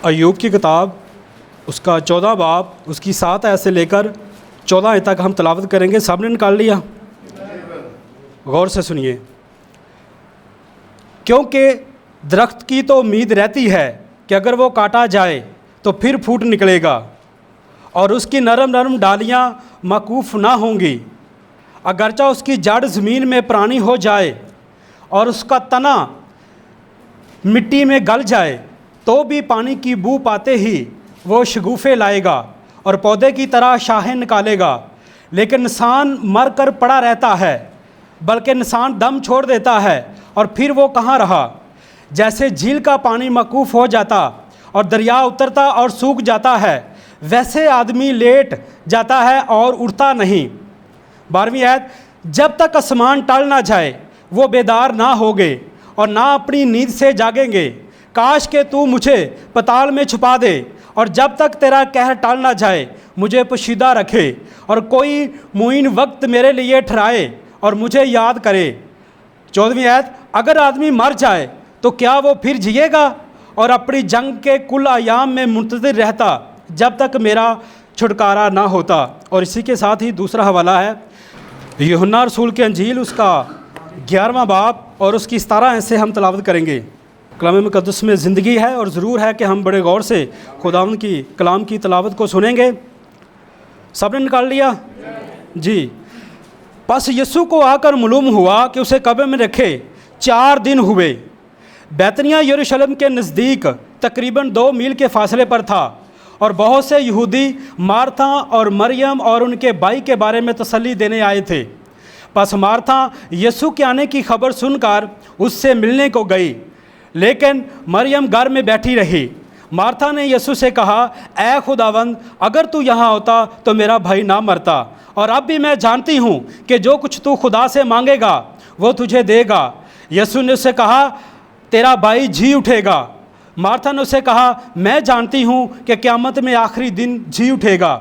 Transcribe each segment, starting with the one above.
अय्यूब की किताब उसका 14 बाब उसकी 7 आयत से लेकर 14 आयत तक हम तलावत करेंगे। सबने निकाल लिया? गौर से सुनिए। क्योंकि दरख्त की तो उम्मीद रहती है कि अगर वो काटा जाए तो फिर फूट निकलेगा और उसकी नरम नरम डालियाँ मकूफ़ ना होंगी। अगरचा उसकी जड़ ज़मीन में पुरानी हो जाए और उसका तना मिट्टी में गल जाए, तो भी पानी की बू पाते ही वो शगुफ़े लाएगा और पौधे की तरह शाखें निकालेगा। लेकिन इंसान मर कर पड़ा रहता है, बल्कि इंसान दम छोड़ देता है और फिर वो कहाँ रहा। जैसे झील का पानी मकूफ़ हो जाता और दरिया उतरता और सूख जाता है, वैसे आदमी लेट जाता है और उठता नहीं। 12वीं आयत, जब तक आसमान टल ना जाए वो बेदार ना होगे और ना अपनी नींद से जागेंगे। काश के तू मुझे पताल में छुपा दे और जब तक तेरा कहर टल ना जाए मुझे पोशीदा रखे और कोई मुईन वक्त मेरे लिए ठहराए और मुझे याद करे। 14वीं आयत, अगर आदमी मर जाए तो क्या वो फिर जिएगा और अपनी जंग के कुल अयाम में मुंतज़िर रहता जब तक मेरा छुटकारा ना होता। और इसी के साथ ही दूसरा हवाला है यूहन्ना रसूल की अंजील उसका 11वां बाब और उसकी 17 आयत से हम तलावत करेंगे। कलाम मुक़द्दस में ज़िंदगी है और ज़रूर है कि हम बड़े गौर से खुदावंद की कलाम की तलावत को सुनेंगे। सबने निकाल लिया जी। बस यीशु को आकर मालूम हुआ कि उसे कब्र में रखे 4 दिन हुए। बैतनिया यरूशलेम के नज़दीक तकरीबन 2 मील के फासले पर था और बहुत से यहूदी मार्था और मरियम और उनके भाई के बारे में तसल्ली देने आए थे। बस मार्था यीशु के आने की खबर सुनकर उससे मिलने को गई, लेकिन मरियम घर में बैठी रही। मार्था ने यीशु से कहा, ऐ खुदावंद, अगर तू यहाँ होता तो मेरा भाई ना मरता। और अब भी मैं जानती हूँ कि जो कुछ तू खुदा से मांगेगा वो तुझे देगा। यीशु ने उससे कहा, तेरा भाई जी उठेगा। मार्था ने उसे कहा, मैं जानती हूँ कि क़यामत में आखिरी दिन जी उठेगा।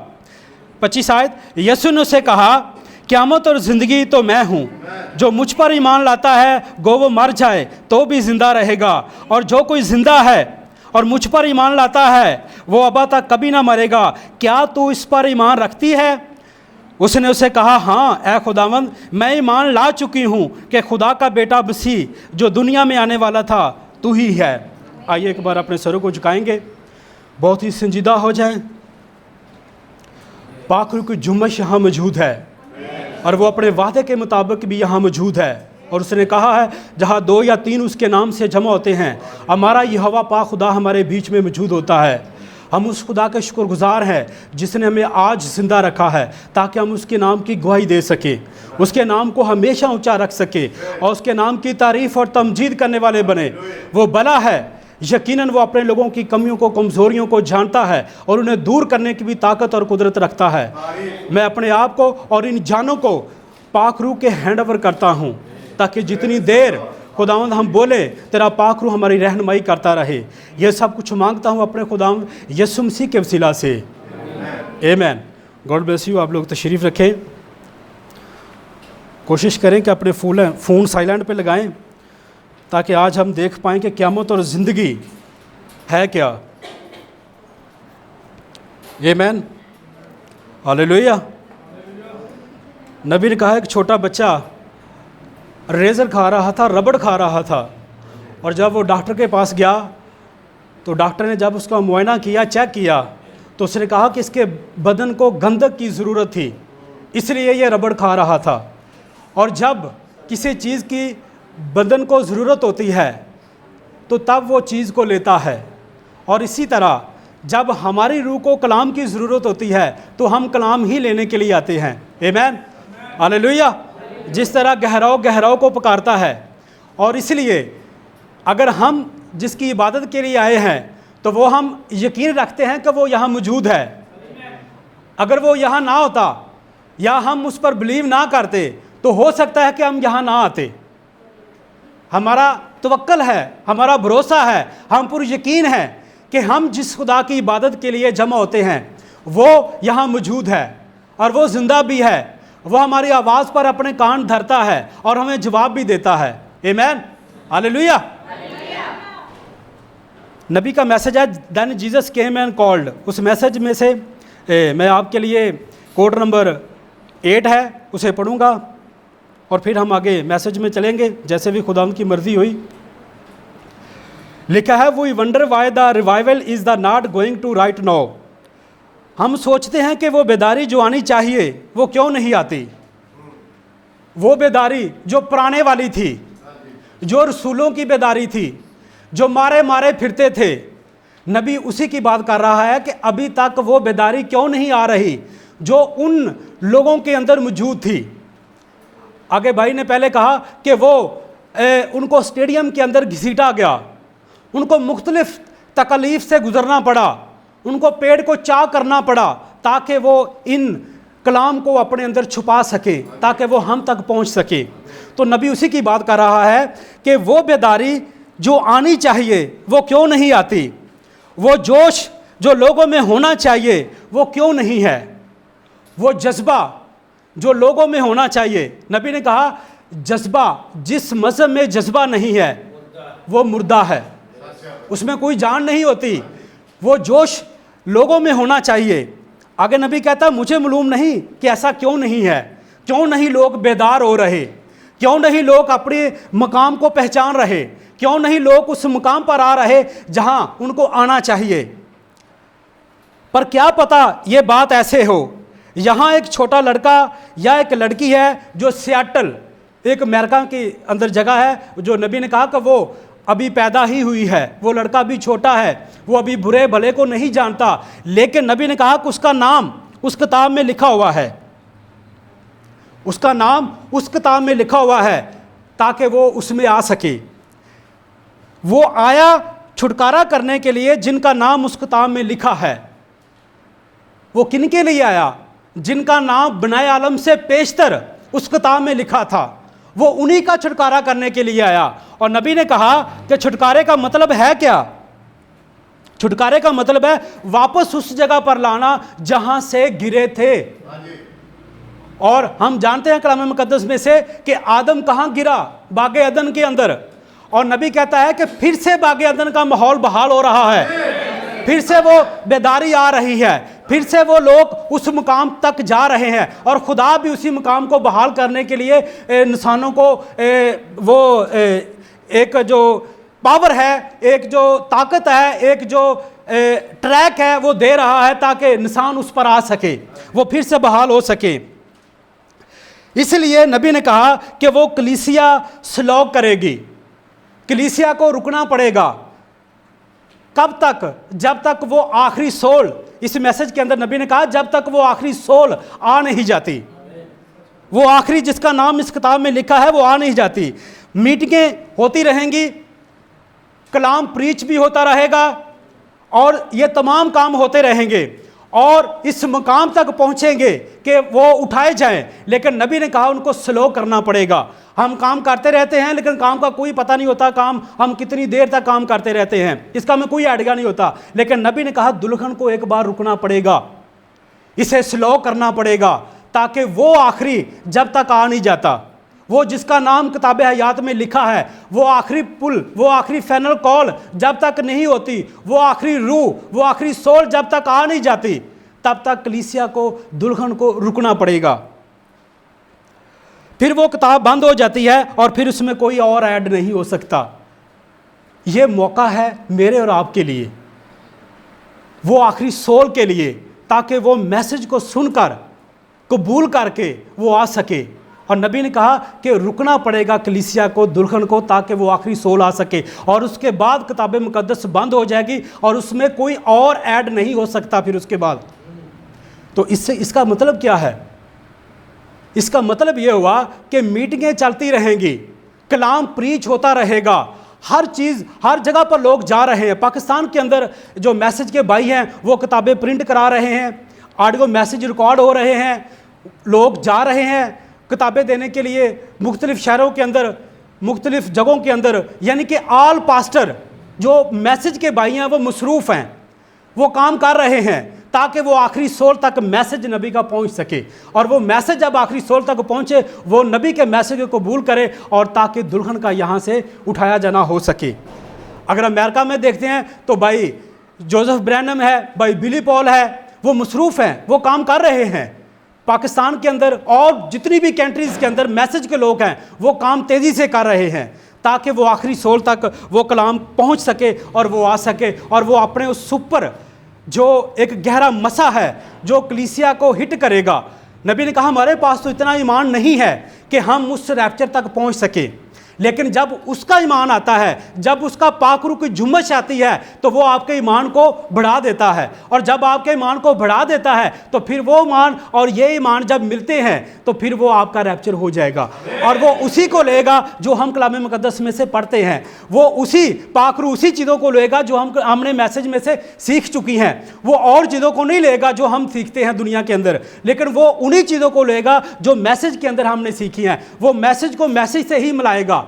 25 आयत, यीशु ने उसे कहा, क़यामत और ज़िंदगी तो मैं हूँ। जो मुझ पर ईमान लाता है गो वो मर जाए तो भी ज़िंदा रहेगा, और जो कोई ज़िंदा है और मुझ पर ईमान लाता है वो अबा तक कभी ना मरेगा। क्या तू इस पर ईमान रखती है? उसने उसे कहा, हाँ ऐ खुदावंद, मैं ईमान ला चुकी हूँ कि खुदा का बेटा मसीह जो दुनिया में आने वाला था तू ही है। आइए एक बार अपने सरों को झुकाएंगे, बहुत ही संजीदा हो जाए। पाक रूह की जुम्मश यहाँ मौजूद है और वो अपने वादे के मुताबिक भी यहाँ मौजूद है। और उसने कहा है, जहाँ 2 या 3 उसके नाम से जमा होते हैं, हमारा यहोवा पाक खुदा हमारे बीच में मौजूद होता है। हम उस खुदा के शुक्रगुजार हैं जिसने हमें आज ज़िंदा रखा है ताकि हम उसके नाम की गवाही दे सकें, उसके नाम को हमेशा ऊंचा रख सके और उसके नाम की तारीफ़ और तमजीद करने वाले बने। वो भला है, यकीनन वो अपने लोगों की कमियों को, कमज़ोरियों को जानता है और उन्हें दूर करने की भी ताकत और कुदरत रखता है। मैं अपने आप को और इन जानों को पाक रूह के हैंड ओवर करता हूँ ताकि जितनी देर खुदावंद हम बोले तेरा पाक रूह हमारी रहनुमाई करता रहे। ये सब कुछ मांगता हूँ अपने खुदावंद यीशु मसीह के वसीला से, आमीन। God bless you. आप लोग तशरीफ़ रखें। कोशिश करें कि अपने फ़ोन साइलेंट पे लगाएं ताकि आज हम देख पाएँ कि क़यामत और ज़िंदगी है क्या। आमीन, हालेलुया। नबी ने कहा एक छोटा बच्चा रेज़र खा रहा था, रबड़ खा रहा था, और जब वो डॉक्टर के पास गया तो डॉक्टर ने जब उसका मुआयना किया, चेक किया, तो उसने कहा कि इसके बदन को गंधक की ज़रूरत थी, इसलिए ये रबड़ खा रहा था। और जब किसी चीज़ की बदन को ज़रूरत होती है तो तब वो चीज़ को लेता है। और इसी तरह जब हमारी रूह को कलाम की ज़रूरत होती है तो हम कलाम ही लेने के लिए आते हैं। आमीन, हालेलुया। जिस तरह गहराव को पुकारता है, और इसलिए अगर हम जिसकी इबादत के लिए आए हैं तो वो हम यकीन रखते हैं कि वो यहाँ मौजूद है। अगर वो यहाँ ना होता या हम उस पर बिलीव ना करते तो हो सकता है कि हम यहाँ ना आते। हमारा तवक्कल है, हमारा भरोसा है, हम पूरी यकीन है कि हम जिस खुदा की इबादत के लिए जमा होते हैं वो यहाँ मौजूद है और वो ज़िंदा भी है। वो हमारी आवाज़ पर अपने कान धरता है और हमें जवाब भी देता है। आमीन, हालेलुया। नबी का मैसेज है then Jesus came and called. उस मैसेज में से मैं आपके लिए कोड नंबर 8 है उसे पढ़ूंगा और फिर हम आगे मैसेज में चलेंगे जैसे भी खुदा की मर्जी हुई। लिखा है we wonder why the revival is the not going to right now. हम सोचते हैं कि वो बेदारी जो आनी चाहिए वो क्यों नहीं आती। वो बेदारी जो पुराने वाली थी, जो रसूलों की बेदारी थी, जो मारे मारे फिरते थे, नबी उसी की बात कर रहा है कि अभी तक वो बेदारी क्यों नहीं आ रही जो उन लोगों के अंदर मौजूद थी। आगे भाई ने पहले कहा कि वो उनको स्टेडियम के अंदर घसीटा गया, उनको मुख्तलिफ तकलीफ से गुजरना पड़ा, उनको पेड़ को चाक करना पड़ा ताकि वो इन कलाम को अपने अंदर छुपा सके, ताकि वो हम तक पहुंच सके। तो नबी उसी की बात कर रहा है कि वो बेदारी जो आनी चाहिए वो क्यों नहीं आती, वो जोश जो लोगों में होना चाहिए वो क्यों नहीं है, वो जज्बा जो लोगों में होना चाहिए। नबी ने कहा जज्बा, जिस मज़हब में जज्बा नहीं है वो मुर्दा है, उसमें कोई जान नहीं होती। वो जोश लोगों में होना चाहिए। आगे नबी कहता मुझे मालूम नहीं कि ऐसा क्यों नहीं है, क्यों नहीं लोग बेदार हो रहे, क्यों नहीं लोग अपने मकाम को पहचान रहे, क्यों नहीं लोग उस मुकाम पर आ रहे जहां उनको आना चाहिए। पर क्या पता ये बात ऐसे हो। यहाँ एक छोटा लड़का या एक लड़की है जो सियाटल, एक अमेरिका के अंदर जगह है, जो नबी ने कहा कि वो अभी पैदा ही हुई है, वो लड़का भी छोटा है, वो अभी बुरे भले को नहीं जानता, लेकिन नबी ने कहा कि उसका नाम उस किताब में लिखा हुआ है, उसका नाम उस किताब में लिखा हुआ है ताकि वो उसमें आ सके। वो आया छुटकारा करने के लिए जिनका नाम उस किताब में लिखा है। वो किन के लिए आया? जिनका नाम बनाए आलम से पेशतर उस किताब में लिखा था, वो उन्हीं का छुटकारा करने के लिए आया। और नबी ने कहा कि छुटकारे का मतलब है क्या? छुटकारे का मतलब है वापस उस जगह पर लाना जहां से गिरे थे। और हम जानते हैं कलाम मुकद्दस में से कि आदम कहां गिरा? बागे अदन के अंदर। और नबी कहता है कि फिर से बागे अदन का माहौल बहाल हो रहा है, फिर से वो बेदारी आ रही है, फिर से वो लोग उस मुकाम तक जा रहे हैं। और खुदा भी उसी मुकाम को बहाल करने के लिए इंसानों को वो एक जो पावर है, एक जो ताकत है, एक जो ट्रैक है वो दे रहा है ताकि इंसान उस पर आ सके, वो फिर से बहाल हो सके। इसलिए नबी ने कहा कि वो कलीसिया स्लो करेगी, कलीसिया को रुकना पड़ेगा। कब तक? जब तक वो आखिरी सोल, इस मैसेज के अंदर नबी ने कहा जब तक वो आखिरी सोल आ नहीं जाती, वो आखिरी जिसका नाम इस किताब में लिखा है वो आ नहीं जाती। मीटिंगें होती रहेंगी, कलाम प्रीच भी होता रहेगा और ये तमाम काम होते रहेंगे और इस मुकाम तक पहुंचेंगे कि वो उठाए जाएं। लेकिन नबी ने कहा उनको स्लो करना पड़ेगा। हम काम करते रहते हैं लेकिन काम का कोई पता नहीं होता, काम हम कितनी देर तक काम करते रहते हैं इसका हमें कोई आइडिया नहीं होता। लेकिन नबी ने कहा दुल्हन को एक बार रुकना पड़ेगा, इसे स्लो करना पड़ेगा ताकि वो आखिरी जब तक आ नहीं जाता, वो जिसका नाम किताब हयात में लिखा है, वो आखिरी पुल, वो आखिरी फाइनल कॉल जब तक नहीं होती, वो आखिरी रूह, वो आखिरी सोल जब तक आ नहीं जाती, तब तक कलीसिया को, दुल्हन को रुकना पड़ेगा। फिर वो किताब बंद हो जाती है और फिर उसमें कोई और ऐड नहीं हो सकता। ये मौका है मेरे और आपके लिए, वो आखिरी सोल के लिए, ताकि वो मैसेज को सुनकर कबूल करके वो आ सके। और नबी ने कहा कि रुकना पड़ेगा कलीसिया को, दुल्हन को, ताकि वो आखिरी सोल आ सके। और उसके बाद किताब मुकद्दस बंद हो जाएगी और उसमें कोई और ऐड नहीं हो सकता फिर उसके बाद। तो इससे इसका मतलब क्या है? इसका मतलब ये हुआ कि मीटिंगें चलती रहेंगी, कलाम प्रीच होता रहेगा, हर चीज़ हर जगह पर लोग जा रहे हैं। पाकिस्तान के अंदर जो मैसेज के भाई हैं वो किताबें प्रिंट करा रहे हैं, ऑडियो मैसेज रिकॉर्ड हो रहे हैं, लोग जा रहे हैं किताबें देने के लिए मुख्तलिफ शहरों के अंदर, मुख्तलिफ जगहों के अंदर। यानी कि आल पास्टर जो मैसेज के भाई हैं वो मसरूफ़ हैं, वो काम कर रहे हैं ताकि वो आखिरी सोल तक मैसेज नबी का पहुंच सके। और वो मैसेज जब आखिरी सोल तक पहुंचे वो नबी के मैसेज को कबूल करे और ताकि दुल्हन का यहाँ से उठाया जाना हो सके। अगर अमेरिका में देखते हैं तो भाई जोसेफ ब्रैनम है, भाई बिली पॉल है, वो मसरूफ़ हैं, वो काम कर रहे हैं। पाकिस्तान के अंदर और जितनी भी कंट्रीज़ के अंदर मैसेज के लोग हैं वो काम तेज़ी से कर रहे हैं ताकि वो आखिरी सोल तक वो कलाम पहुंच सके और वो आ सके और वो अपने उस सुपर जो एक गहरा मसा है जो कलीसिया को हिट करेगा। नबी ने कहा हमारे पास तो इतना ईमान नहीं है कि हम उस रैप्चर तक पहुंच सके, लेकिन जब उसका ईमान आता है, जब उसका पाकरू की जुम्मश आती है तो वो आपके ईमान को बढ़ा देता है, और जब आपके ईमान को बढ़ा देता है तो फिर वो ईमान और ये ईमान जब मिलते हैं तो फिर वो आपका रैप्चर हो जाएगा। और वो उसी को लेगा जो हम कलाम मुकद्दस में से पढ़ते हैं, वो उसी पाकरू उसी चीज़ों को लेगा जो हमने मैसेज में से सीख चुकी हैं। वो और चीज़ों को नहीं लेगा जो हम सीखते हैं दुनिया के अंदर, लेकिन वो उन्हीं चीज़ों को लेगा जो मैसेज के अंदर हमने सीखी हैं। वो मैसेज को मैसेज से ही मिलाएगा,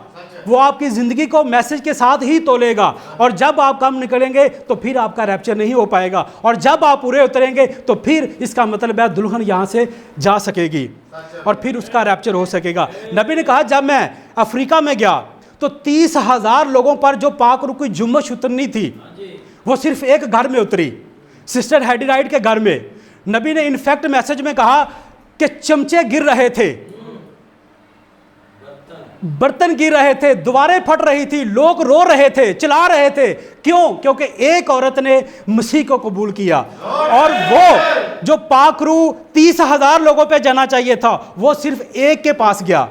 वो आपकी ज़िंदगी को मैसेज के साथ ही तोलेगा। और जब आप कम निकलेंगे तो फिर आपका रैप्चर नहीं हो पाएगा, और जब आप पूरे उतरेंगे तो फिर इसका मतलब है दुल्हन यहाँ से जा सकेगी और फिर उसका रैप्चर हो सकेगा। नबी ने कहा जब मैं अफ्रीका में गया तो 30,000 लोगों पर जो पाक रूह की जुम्मश उतरनी थी वो सिर्फ एक घर में उतरी, सिस्टर हैडी राइट के घर में। नबी ने इनफैक्ट मैसेज में कहा कि चमचे गिर रहे थे, बर्तन गिर रहे थे, दीवारें फट रही थी, लोग रो रहे थे, चिल्ला रहे थे। क्यों? क्योंकि एक औरत ने मसीह को कबूल किया, और वो जो पाकरू 30,000 लोगों पे जाना चाहिए था वो सिर्फ एक के पास गया।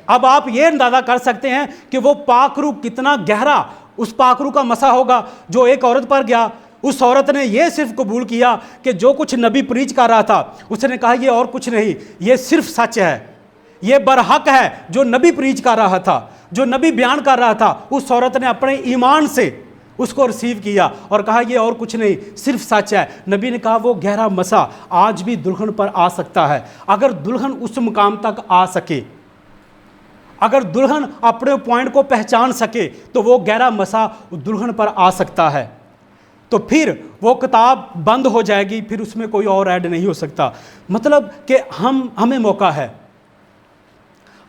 अब आप ये अंदाजा कर सकते हैं कि वो पाकरू कितना गहरा उस पाकरू का मसा होगा जो एक औरत पर गया। उस औरत ने ये सिर्फ कबूल किया कि जो कुछ नबी प्रीच कर रहा था, उसने कहा ये और कुछ नहीं, ये सिर्फ सच है, ये बरहक है जो नबी प्रीच कर रहा था, जो नबी बयान कर रहा था। उस औरत ने अपने ईमान से उसको रिसीव किया और कहा ये और कुछ नहीं, सिर्फ सच है। नबी ने कहा वो गहरा मसा आज भी दुल्हन पर आ सकता है अगर दुल्हन उस मुकाम तक आ सके, अगर दुल्हन अपने पॉइंट को पहचान सके तो वो गहरा मसा दुल्हन पर आ सकता है। तो फिर वो किताब बंद हो जाएगी, फिर उसमें कोई और ऐड नहीं हो सकता। मतलब कि हमें मौका है,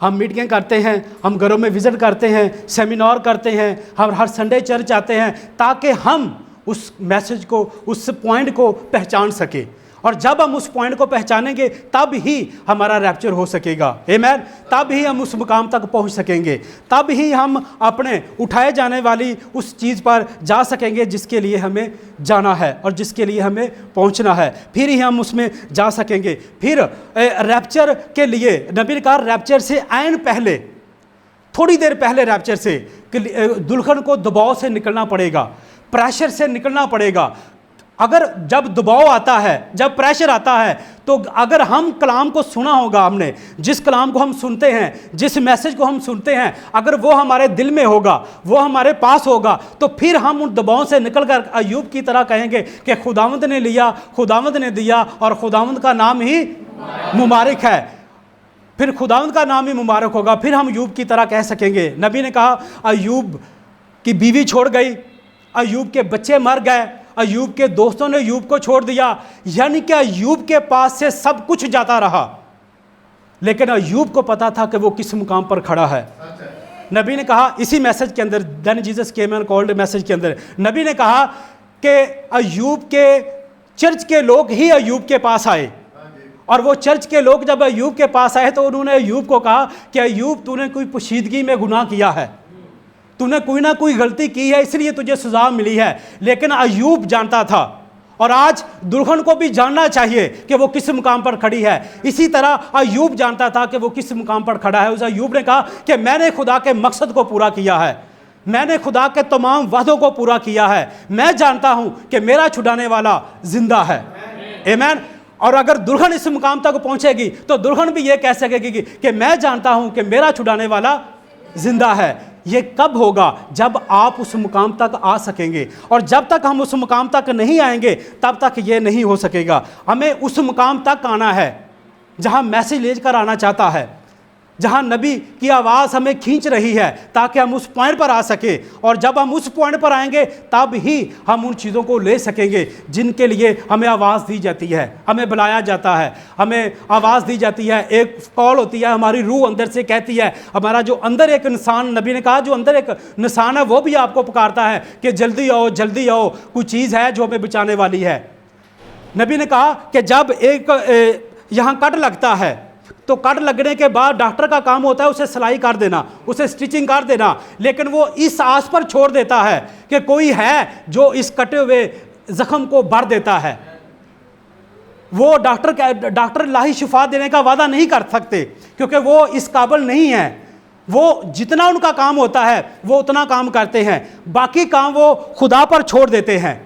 हम मीटिंग करते हैं, हम घरों में विज़िट करते हैं, सेमिनार करते हैं, हम हर संडे चर्च आते हैं ताकि हम उस मैसेज को, उस पॉइंट को पहचान सके। और जब हम उस पॉइंट को पहचानेंगे तब ही हमारा रैप्चर हो सकेगा। आमीन। तब ही हम उस मुकाम तक पहुंच सकेंगे, तब ही हम अपने उठाए जाने वाली उस चीज़ पर जा सकेंगे जिसके लिए हमें जाना है और जिसके लिए हमें पहुंचना है। फिर ही हम उसमें जा सकेंगे। फिर रैप्चर के लिए नबी ने कहा रैप्चर से ऐन पहले, थोड़ी देर पहले रैप्चर से दुल्हन को दबाव से निकलना पड़ेगा, प्रेशर से निकलना पड़ेगा। अगर जब दबाव आता है, जब प्रेशर आता है, तो अगर हम कलाम को सुना होगा, हमने जिस कलाम को हम सुनते हैं, जिस मैसेज को हम सुनते हैं, अगर वो हमारे दिल में होगा, वो हमारे पास होगा, तो फिर हम उन दबाव से निकलकर अय्यूब की तरह कहेंगे कि खुदावंद ने लिया, खुदावंद ने दिया और खुदावंद का नाम ही मुबारक है। फिर खुदावंद का नाम ही मुबारक होगा, फिर हम अय्यूब की तरह कह सकेंगे। नबी ने कहा अय्यूब की बीवी छोड़ गई, अय्यूब के बच्चे मर गए, अय्यूब के दोस्तों ने अय्यूब को छोड़ दिया, यानी कि अय्यूब के पास से सब कुछ जाता रहा, लेकिन अय्यूब को पता था कि वो किस मुकाम पर खड़ा है। नबी ने कहा इसी मैसेज के अंदर, then Jesus came and called message के अंदर नबी ने कहा कि अय्यूब के चर्च के लोग ही अय्यूब के पास आए, और वो चर्च के लोग जब अय्यूब के पास आए तो उन्होंने अय्यूब को कहा कि अय्यूब तूने कोई पोशीदगी में गुनाह किया है, तूने कोई ना कोई गलती की है, इसलिए तुझे सज़ा मिली है। लेकिन अय्यूब जानता था, और आज दुल्हन को भी जानना चाहिए कि वो किस मुकाम पर खड़ी है। इसी तरह अय्यूब जानता था कि वो किस मुकाम पर खड़ा है। उस अय्यूब ने कहा कि मैंने खुदा के मकसद को पूरा किया है, मैंने खुदा के तमाम वादों को पूरा किया है, मैं जानता हूं कि मेरा छुड़ाने वाला जिंदा है। आमीन। और अगर दुल्हन इस मुकाम तक पहुंचेगी तो दुल्हन भी ये कह सकेगी कि मैं जानता हूं कि मेरा छुड़ाने वाला जिंदा है। ये कब होगा? जब आप उस मुकाम तक आ सकेंगे, और जब तक हम उस मुकाम तक नहीं आएंगे तब तक ये नहीं हो सकेगा। हमें उस मुकाम तक आना है जहां मैसेज लेकर आना चाहता है। जहां नबी की आवाज़ हमें खींच रही है ताकि हम उस पॉइंट पर आ सके, और जब हम उस पॉइंट पर आएंगे तब ही हम उन चीज़ों को ले सकेंगे जिनके लिए हमें आवाज़ दी जाती है, हमें बुलाया जाता है, हमें आवाज़ दी जाती है, एक कॉल होती है, हमारी रूह अंदर से कहती है, हमारा जो अंदर एक इंसान, नबी ने कहा जो अंदर एक इंसान है वो भी आपको पुकारता है कि जल्दी आओ जल्दी आओ, कोई चीज़ है जो हमें बचाने वाली है। नबी ने कहा कि जब एक यहाँ कट लगता है तो कट लगने के बाद डॉक्टर का काम होता है उसे सिलाई कर देना, उसे स्टिचिंग कर देना, लेकिन वो इस आस पर छोड़ देता है कि कोई है जो इस कटे हुए जख्म को भर देता है। वो डॉक्टर लाही शिफा देने का वादा नहीं कर सकते क्योंकि वो इस काबिल नहीं है। वो जितना उनका काम होता है वो उतना काम करते हैं, बाकी काम वो खुदा पर छोड़ देते हैं।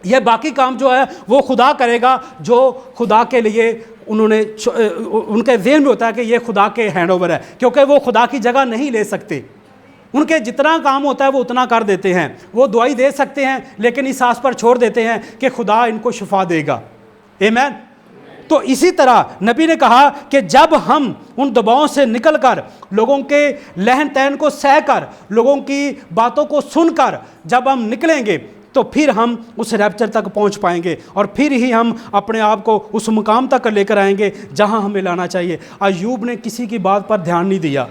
यह बाकी काम जो है वो खुदा करेगा, जो खुदा के लिए उन्होंने उनके ज़हन में होता है कि ये खुदा के हैंडओवर है, क्योंकि वो खुदा की जगह नहीं ले सकते। उनके जितना काम होता है वो उतना कर देते हैं। वो दुआई दे सकते हैं लेकिन इस आस पर छोड़ देते हैं कि खुदा इनको शिफा देगा। आमीन। तो इसी तरह नबी ने कहा कि जब हम उन दबावों से निकलकर, लोगों के लहन तहन को सहकर, लोगों की बातों को सुनकर जब हम निकलेंगे तो फिर हम उस रैप्चर तक पहुंच पाएंगे और फिर ही हम अपने आप को उस मुकाम तक लेकर आएंगे जहां हमें लाना चाहिए। अय्यूब ने किसी की बात पर ध्यान नहीं दिया,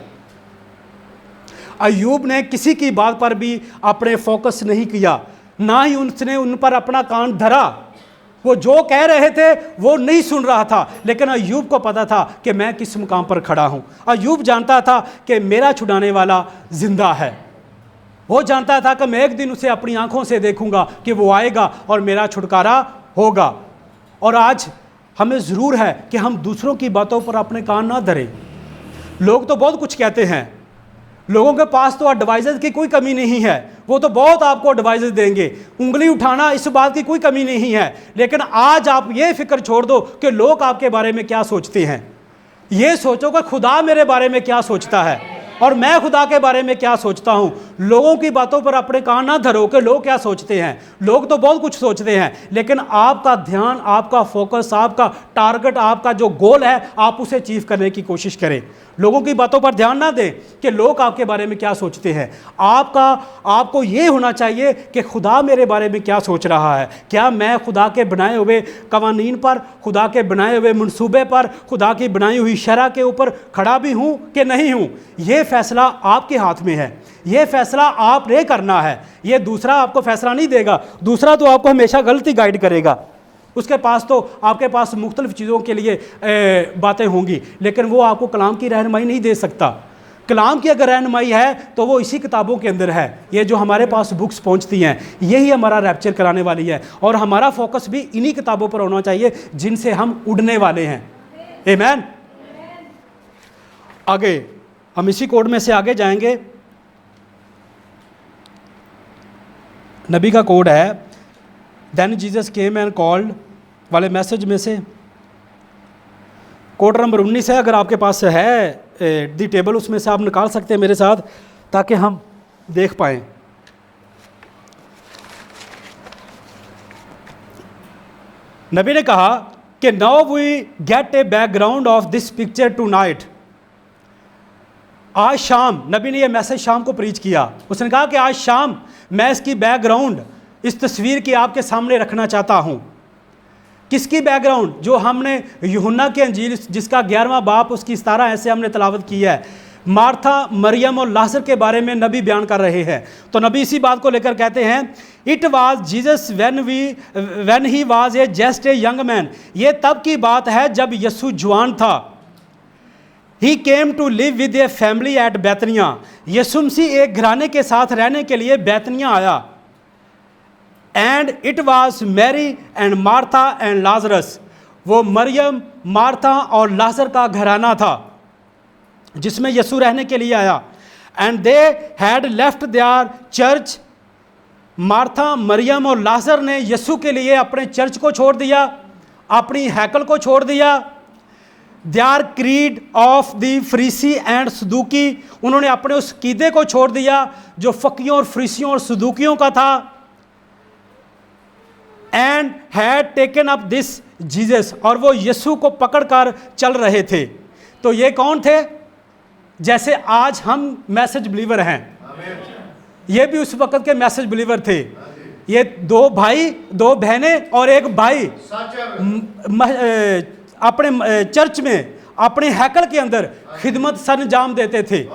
अय्यूब ने किसी की बात पर भी अपने फोकस नहीं किया, ना ही उसने उन पर अपना कान धरा। वो जो कह रहे थे वो नहीं सुन रहा था, लेकिन अय्यूब को पता था कि मैं किस मुकाम पर खड़ा हूं। अय्यूब जानता था कि मेरा छुड़ाने वाला जिंदा है। वो जानता था कि मैं एक दिन उसे अपनी आंखों से देखूंगा कि वो आएगा और मेरा छुटकारा होगा। और आज हमें ज़रूर है कि हम दूसरों की बातों पर अपने कान ना धरें। लोग तो बहुत कुछ कहते हैं, लोगों के पास तो एडवाइजर की कोई कमी नहीं है, वो तो बहुत आपको एडवाइस देंगे, उंगली उठाना इस बात की कोई कमी नहीं है। लेकिन आज आप ये फिक्र छोड़ दो कि लोग आपके बारे में क्या सोचते हैं, ये सोचो कि खुदा मेरे बारे में क्या सोचता है और मैं खुदा के बारे में क्या सोचता हूँ। लोगों की बातों पर अपने कान ना धरो कि लोग क्या सोचते हैं। लोग तो बहुत कुछ सोचते हैं, लेकिन आपका ध्यान, आपका फोकस, आपका टारगेट, आपका जो गोल है, आप उसे अचीव करने की कोशिश करें। लोगों की बातों पर ध्यान ना दें कि लोग आपके बारे में क्या सोचते हैं। आपको ये होना चाहिए कि खुदा मेरे बारे में क्या सोच रहा है। क्या मैं खुदा के बनाए हुए कवानीन पर, खुदा के बनाए हुए मंसूबे पर, खुदा की बनाई हुई शरह के ऊपर खड़ा भी हूँ कि नहीं हूँ? ये फैसला आपके हाथ में है, ये फैसला आपने करना है। ये दूसरा आपको फैसला नहीं देगा। दूसरा तो आपको हमेशा गलती गाइड करेगा, उसके पास तो आपके पास मुख्तलिफ चीज़ों के लिए बातें होंगी, लेकिन वो आपको कलाम की रहनुमाई नहीं दे सकता। कलाम की अगर रहनुमाई है तो वो इसी किताबों के अंदर है। ये जो हमारे पास बुक्स पहुंचती हैं, यही हमारा रैप्चर कराने वाली है, और हमारा फोकस भी इन्हीं किताबों पर होना चाहिए जिनसे हम उड़ने वाले हैं। आमीन। आगे हम इसी कोड में से आगे जाएंगे। नबी का कोड है then Jesus came and called वाले मैसेज में से कोड नंबर 19 है। अगर आपके पास है दी टेबल, उसमें से आप निकाल सकते हैं मेरे साथ ताकि हम देख पाएं। नबी ने कहा कि now we get a background of this picture tonight. आज शाम, नबी ने यह मैसेज शाम को प्रीच किया। उसने कहा कि आज शाम मैं इसकी बैकग्राउंड, इस तस्वीर की आपके सामने रखना चाहता हूँ। किसकी बैकग्राउंड? जो हमने यूहन्ना की अंजील जिसका 11वां बाप उसकी 17 ऐसे हमने तलावत की है। मार्था, मरियम और लाजर के बारे में नबी बयान कर रहे हैं। तो नबी इसी बात को लेकर कहते हैं, it was Jesus when he was a just a young man. ये तब की बात है जब यीशु जवान था। He came to live with a family at बैतनिया। यीशु मसीह एक घराने के साथ रहने के लिए बैतनिया आया। And it was Mary and Martha and Lazarus. वो मरियम, मार्था और लाजर का घराना था जिसमें यीशु रहने के लिए आया। And they had left their church. Martha, मरियम और लाजर ने यीशु के लिए अपने चर्च को छोड़ दिया, अपनी हैकल को छोड़ दिया। देयर क्रीड ऑफ द फरीसी एंड सदूकी। उन्होंने अपने उस कीदे को छोड़ दिया जो फकीयों और फरीसियों और सदूकियों का था। And had taken up this Jesus. और वो यीशु को पकड़कर चल रहे थे। तो ये कौन थे? जैसे आज हम मैसेज बिलीवर हैं, ये भी उस वक्त के मैसेज बिलीवर थे। ये 2 भाई, 2 बहनें और एक भाई अपने चर्च में, अपने हैकल के अंदर खिदमत सरंजाम देते थे।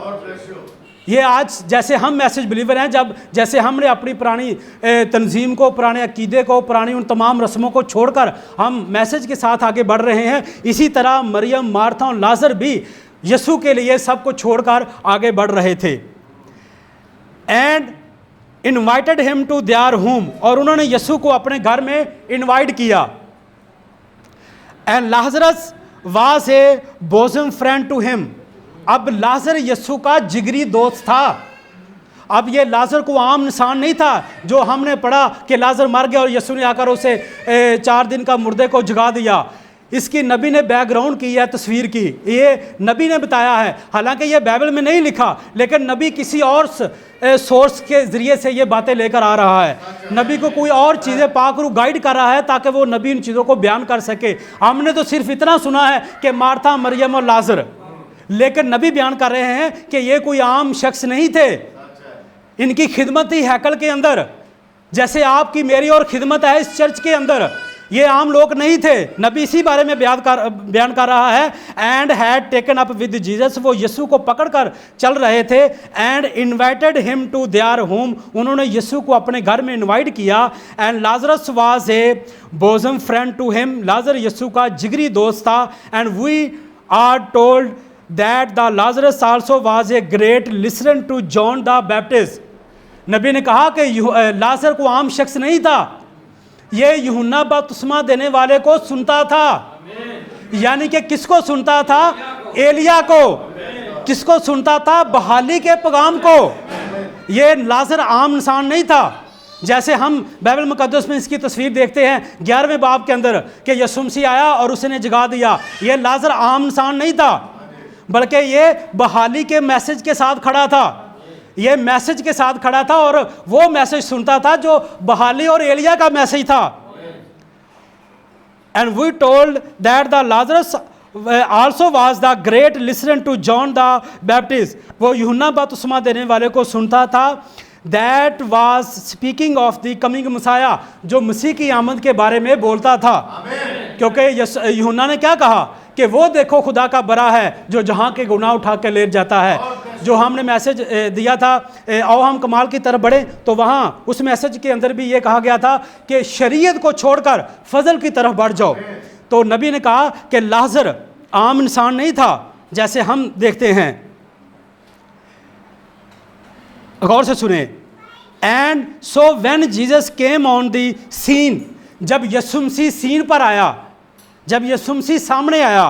ये आज जैसे हम मैसेज बिलीवर हैं, जब जैसे हमने अपनी पुरानी तंजीम को, पुराने अकीदे को, पुरानी उन तमाम रस्मों को छोड़कर हम मैसेज के साथ आगे बढ़ रहे हैं, इसी तरह मरियम, मार्था और लाजर भी यीशु के लिए सब कुछ छोड़कर आगे बढ़ रहे थे। And invited him to their home, और उन्होंने यीशु को अपने घर में इनवाइट किया। And Lazarus was a bosom friend to him, अब लाजर यीशु का जिगरी दोस्त था। अब ये लाजर को आम इंसान नहीं था जो हमने पढ़ा कि लाजर मर गया और यीशु ने आकर उसे 4 दिन का मुर्दे को जगा दिया। इसकी नबी ने बैकग्राउंड की है, तस्वीर की, ये नबी ने बताया है। हालांकि ये बाइबल में नहीं लिखा, लेकिन नबी किसी और सोर्स के ज़रिए से ये बातें लेकर आ रहा है। नबी को कोई और चीज़ें पाकरू गाइड कर रहा है ताकि वो नबी इन चीज़ों को बयान कर सके। हमने तो सिर्फ इतना सुना है कि मार्था, मरियम और लाजर, लेकिन नबी बयान कर रहे हैं कि ये कोई आम शख्स नहीं थे। इनकी खिदमत थी हैकल के अंदर, जैसे आपकी मेरी और खिदमत है इस चर्च के अंदर। ये आम लोग नहीं थे। नबी इसी बारे में बयान कर रहा है। And had taken up with Jesus, वो यीशु को पकड़कर चल रहे थे। And invited him to their home, उन्होंने यीशु को अपने घर में इनवाइट किया। And Lazarus was a bosom friend to him, लाजर यीशु का जिगरी दोस्त था। And we are told that the Lazarus also was a great listener to John the Baptist. नबी ने कहा कि लाजर को आम शख्स नहीं था, ये यूहन्ना बपतिस्मा देने वाले को सुनता था। यानी कि किसको सुनता था? एलिया को। किसको सुनता था? बहाली के पैगाम को। ये लाजर आम इंसान नहीं था। जैसे हम बाइबल मुकद्दस में इसकी तस्वीर देखते हैं 11वें बाब के अंदर कि यीशु मसीह आया और उसने जगा दिया। ये लाजर आम इंसान नहीं था, बल्कि ये बहाली के मैसेज के साथ खड़ा था। ये मैसेज के साथ खड़ा था और वो मैसेज सुनता था जो बहाली और एलिया का मैसेज था। And we told that the Lazarus also was the great listener to John the Baptist, वो यूहन्ना बपतिस्मा देने वाले को सुनता था। That was speaking of the coming Messiah, जो मसीह की आमद के बारे में बोलता था। क्योंकि यूहन्ना ने क्या कहा कि वो देखो खुदा का बरा है जो जहाँ के गुनाह उठा के ले जाता है। जो हमने मैसेज दिया था आओ हम कमाल की तरफ बढ़े, तो वहाँ उस मैसेज के अंदर भी ये कहा गया था कि शरीयत को छोड़कर फजल की तरफ बढ़ जाओ। तो नबी ने कहा कि लाजर आम इंसान नहीं था जैसे हम देखते हैं। गौर से सुने। And so when Jesus came on the scene, जब यीशु मसीह सीन पर आया, जब यीशु मसीह सामने आया,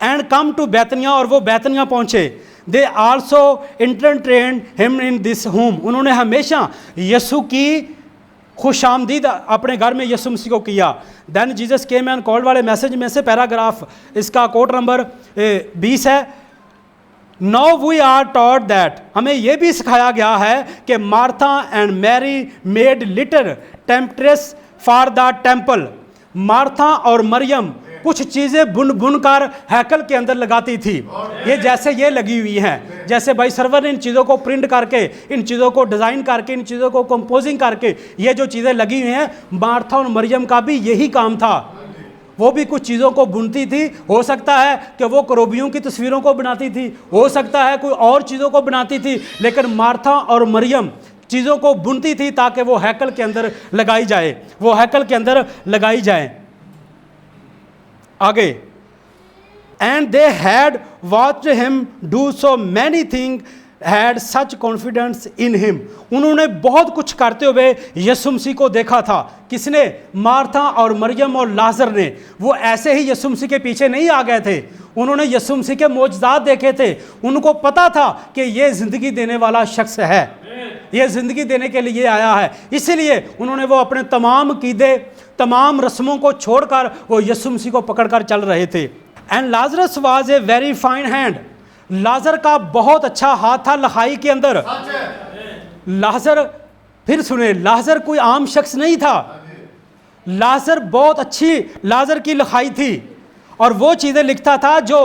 एंड कम टू बैतनिया, और वो बैतनिया पहुंचे, they also entertained him in this home, उन्होंने हमेशा यीशु की खुशामदीद अपने घर में यीशु मसीह को किया। Then Jesus came and called वाले मैसेज में से पैराग्राफ इसका कोड नंबर 20 है। Now we are taught that, हमें यह भी सिखाया गया है कि Martha and Mary made little temptress for the temple, Martha और मरियम कुछ चीज़ें बुन बुन कर हैकल के अंदर लगाती थी। ये जैसे ये लगी हुई हैं, जैसे भाई सर्वर ने इन चीज़ों को प्रिंट करके, इन चीज़ों को डिज़ाइन करके, इन चीज़ों को कंपोजिंग करके ये जो चीज़ें लगी हुई हैं, मार्था और मरियम का भी यही काम था। वो भी कुछ चीज़ों को बुनती थी। हो सकता है कि वो करोबियों की तस्वीरों को बनाती थी, हो सकता है कोई और चीज़ों को बनाती थी, लेकिन मार्था और मरियम चीज़ों को बुनती थी ताकि वो हैकल के अंदर लगाई जाए, वो हैकल के अंदर लगाई जाए। आगे, and they had watched him do so many thing, had such confidence in him, उन्होंने बहुत कुछ करते हुए यीशु मसीह को देखा था। किसने? मार्था और मरियम और लाजर ने। वो ऐसे ही यीशु मसीह के पीछे नहीं आ गए थे, उन्होंने यीशु मसीह के मोजज़ात देखे थे। उनको पता था कि ये ज़िंदगी देने वाला शख्स है, ये ज़िंदगी देने के लिए आया है। इसीलिए उन्होंने वो अपने तमाम कीदे, तमाम रस्मों को छोड़कर वो यीशु मसीह को पकड़कर चल रहे थे। And Lazarus was a very fine hand, लाजर का बहुत अच्छा हाथ था लखाई के अंदर। लाजर, फिर सुने, लाजर कोई आम शख्स नहीं था, लाजर बहुत अच्छी लाजर की लिखाई थी और वो चीज़ें लिखता था जो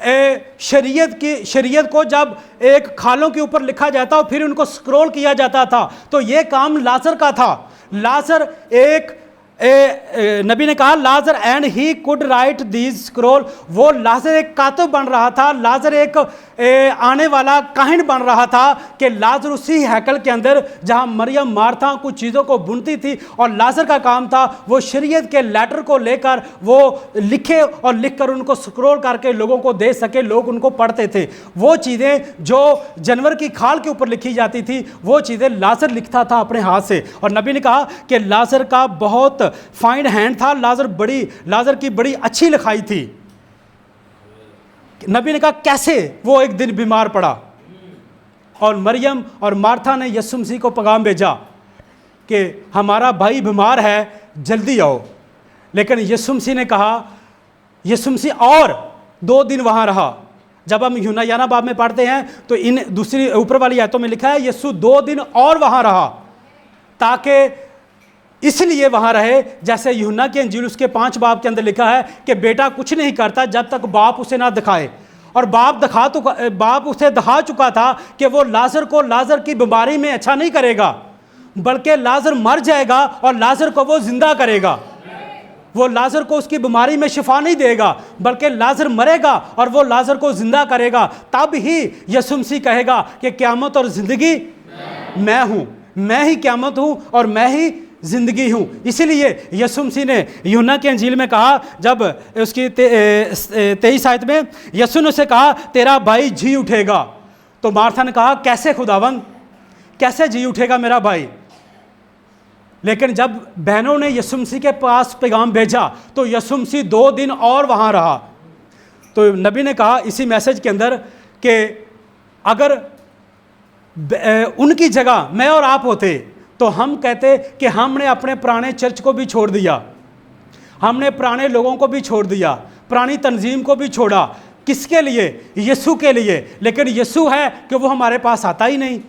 शरीयत को जब एक खालों के ऊपर लिखा जाता और फिर उनको स्क्रॉल किया जाता था, तो ये काम लाजर का था। लाजर नबी ने कहा लाजर and he could write these scroll, वो लाजर एक कातिब बन रहा था, लाजर एक आने वाला काहिन बन रहा था कि लाजर उसी हैकल के अंदर जहां मरियम मार्था कुछ चीज़ों को बुनती थी और लाजर का काम था वो शरीयत के लेटर को लेकर वो लिखे और लिखकर उनको स्क्रॉल करके लोगों को दे सके, लोग उनको पढ़ते थे। वो चीज़ें जो जानवर की खाल के ऊपर लिखी जाती थी वो चीज़ें लाजर लिखता था अपने हाथ से। और नबी ने कहा कि लाजर का बहुत फाइन हैंड था, लाजर की बड़ी अच्छी लिखाई थी। नबी ने कहा कैसे वो एक दिन बीमार पड़ा और मरियम और मार्था ने यीशु मसीह को पैगाम भेजा कि हमारा भाई बीमार है, जल्दी आओ। लेकिन यीशु मसीह ने कहा, यीशु मसीह और 2 दिन वहाँ रहा। जब हम यूहन्ना बाब में पढ़ते हैं तो इन दूसरी ऊपर वाली आयतों में लिखा है यीशु 2 दिन और वहाँ रहा, ताकि इसलिए वहाँ रहे जैसे यूहन्ना की अंजील उसके 5 बाब के अंदर लिखा है कि बेटा कुछ नहीं करता जब तक बाप उसे ना दिखाए। और बाप उसे दिखा चुका था कि वो लाजर की बीमारी में अच्छा नहीं करेगा, बल्कि लाजर मर जाएगा और लाजर को वो जिंदा करेगा। वो लाजर को उसकी बीमारी में शिफा नहीं देगा, बल्कि लाजर मरेगा और वो लाजर को जिंदा करेगा। तब ही यीशु मसीह कहेगा कि क़यामत और ज़िंदगी मैं हूँ, मैं ही क़यामत हूँ और मैं ही ज़िंदगी हूँ। इसीलिए यीशु मसीह ने यूहन्ना की अंजील में कहा, जब उसकी 23 आयत में यीशु ने उसे कहा तेरा भाई जी उठेगा, तो मार्था ने कहा कैसे खुदावंद, कैसे जी उठेगा मेरा भाई। लेकिन जब बहनों ने यीशु मसीह के पास पैगाम भेजा तो यीशु मसीह 2 दिन और वहाँ रहा। तो नबी ने कहा इसी मैसेज के अंदर कि अगर उनकी जगह मैं और आप होते तो हम कहते कि हमने अपने पुराने चर्च को भी छोड़ दिया, हमने पुराने लोगों को भी छोड़ दिया, पुरानी तंजीम को भी छोड़ा। किसके लिए? यीशु के लिए। लेकिन यीशु है कि वो हमारे पास आता ही नहीं।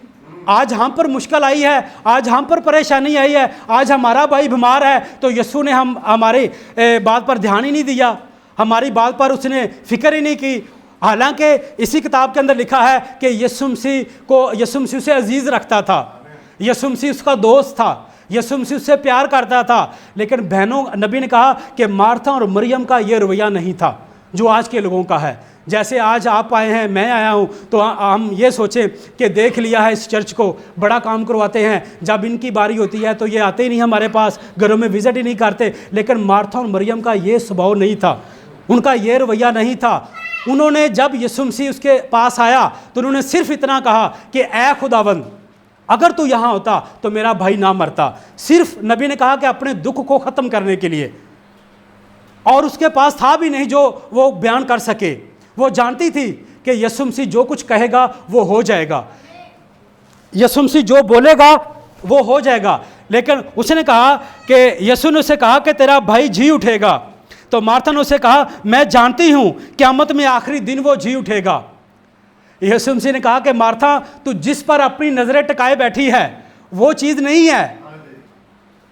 आज हम पर मुश्किल आई है, आज हम पर परेशानी आई है, आज हमारा भाई बीमार है तो यीशु ने हमारी बात पर ध्यान ही नहीं दिया, हमारी बात पर उसने फिक्र ही नहीं की। हालांकि इसी किताब के अंदर लिखा है कि यीशु मसीह उसे अजीज़ रखता था, यीशु मसीह उसका दोस्त था, यीशु मसीह उससे प्यार करता था। लेकिन बहनों, नबी ने कहा कि मार्था और मरियम का ये रवैया नहीं था जो आज के लोगों का है। जैसे आज आप आए हैं, मैं आया हूं, तो हम ये सोचें कि देख लिया है इस चर्च को, बड़ा काम करवाते हैं, जब इनकी बारी होती है तो ये आते ही नहीं हमारे पास, घरों में विजिट ही नहीं करते। लेकिन मार्था और मरियम का ये स्वभाव नहीं था, उनका ये रवैया नहीं था। उन्होंने जब यीशु मसीह उसके पास आया तो उन्होंने सिर्फ इतना कहा कि ऐ खुदावंद, अगर तू यहाँ होता तो मेरा भाई ना मरता। सिर्फ नबी ने कहा कि अपने दुख को ख़त्म करने के लिए, और उसके पास था भी नहीं जो वो बयान कर सके। वो जानती थी कि यीशु मसीह जो कुछ कहेगा वो हो जाएगा, यीशु मसीह जो बोलेगा वो हो जाएगा। लेकिन उसने कहा कि यीशु ने उसे कहा कि तेरा भाई जी उठेगा, तो मार्था ने उसे कहा मैं जानती हूँ क़यामत में आखिरी दिन वो जी उठेगा। यीशु मसीह ने कहा कि मार्था, तू जिस पर अपनी नज़रें टिकाए बैठी है वो चीज़ नहीं है।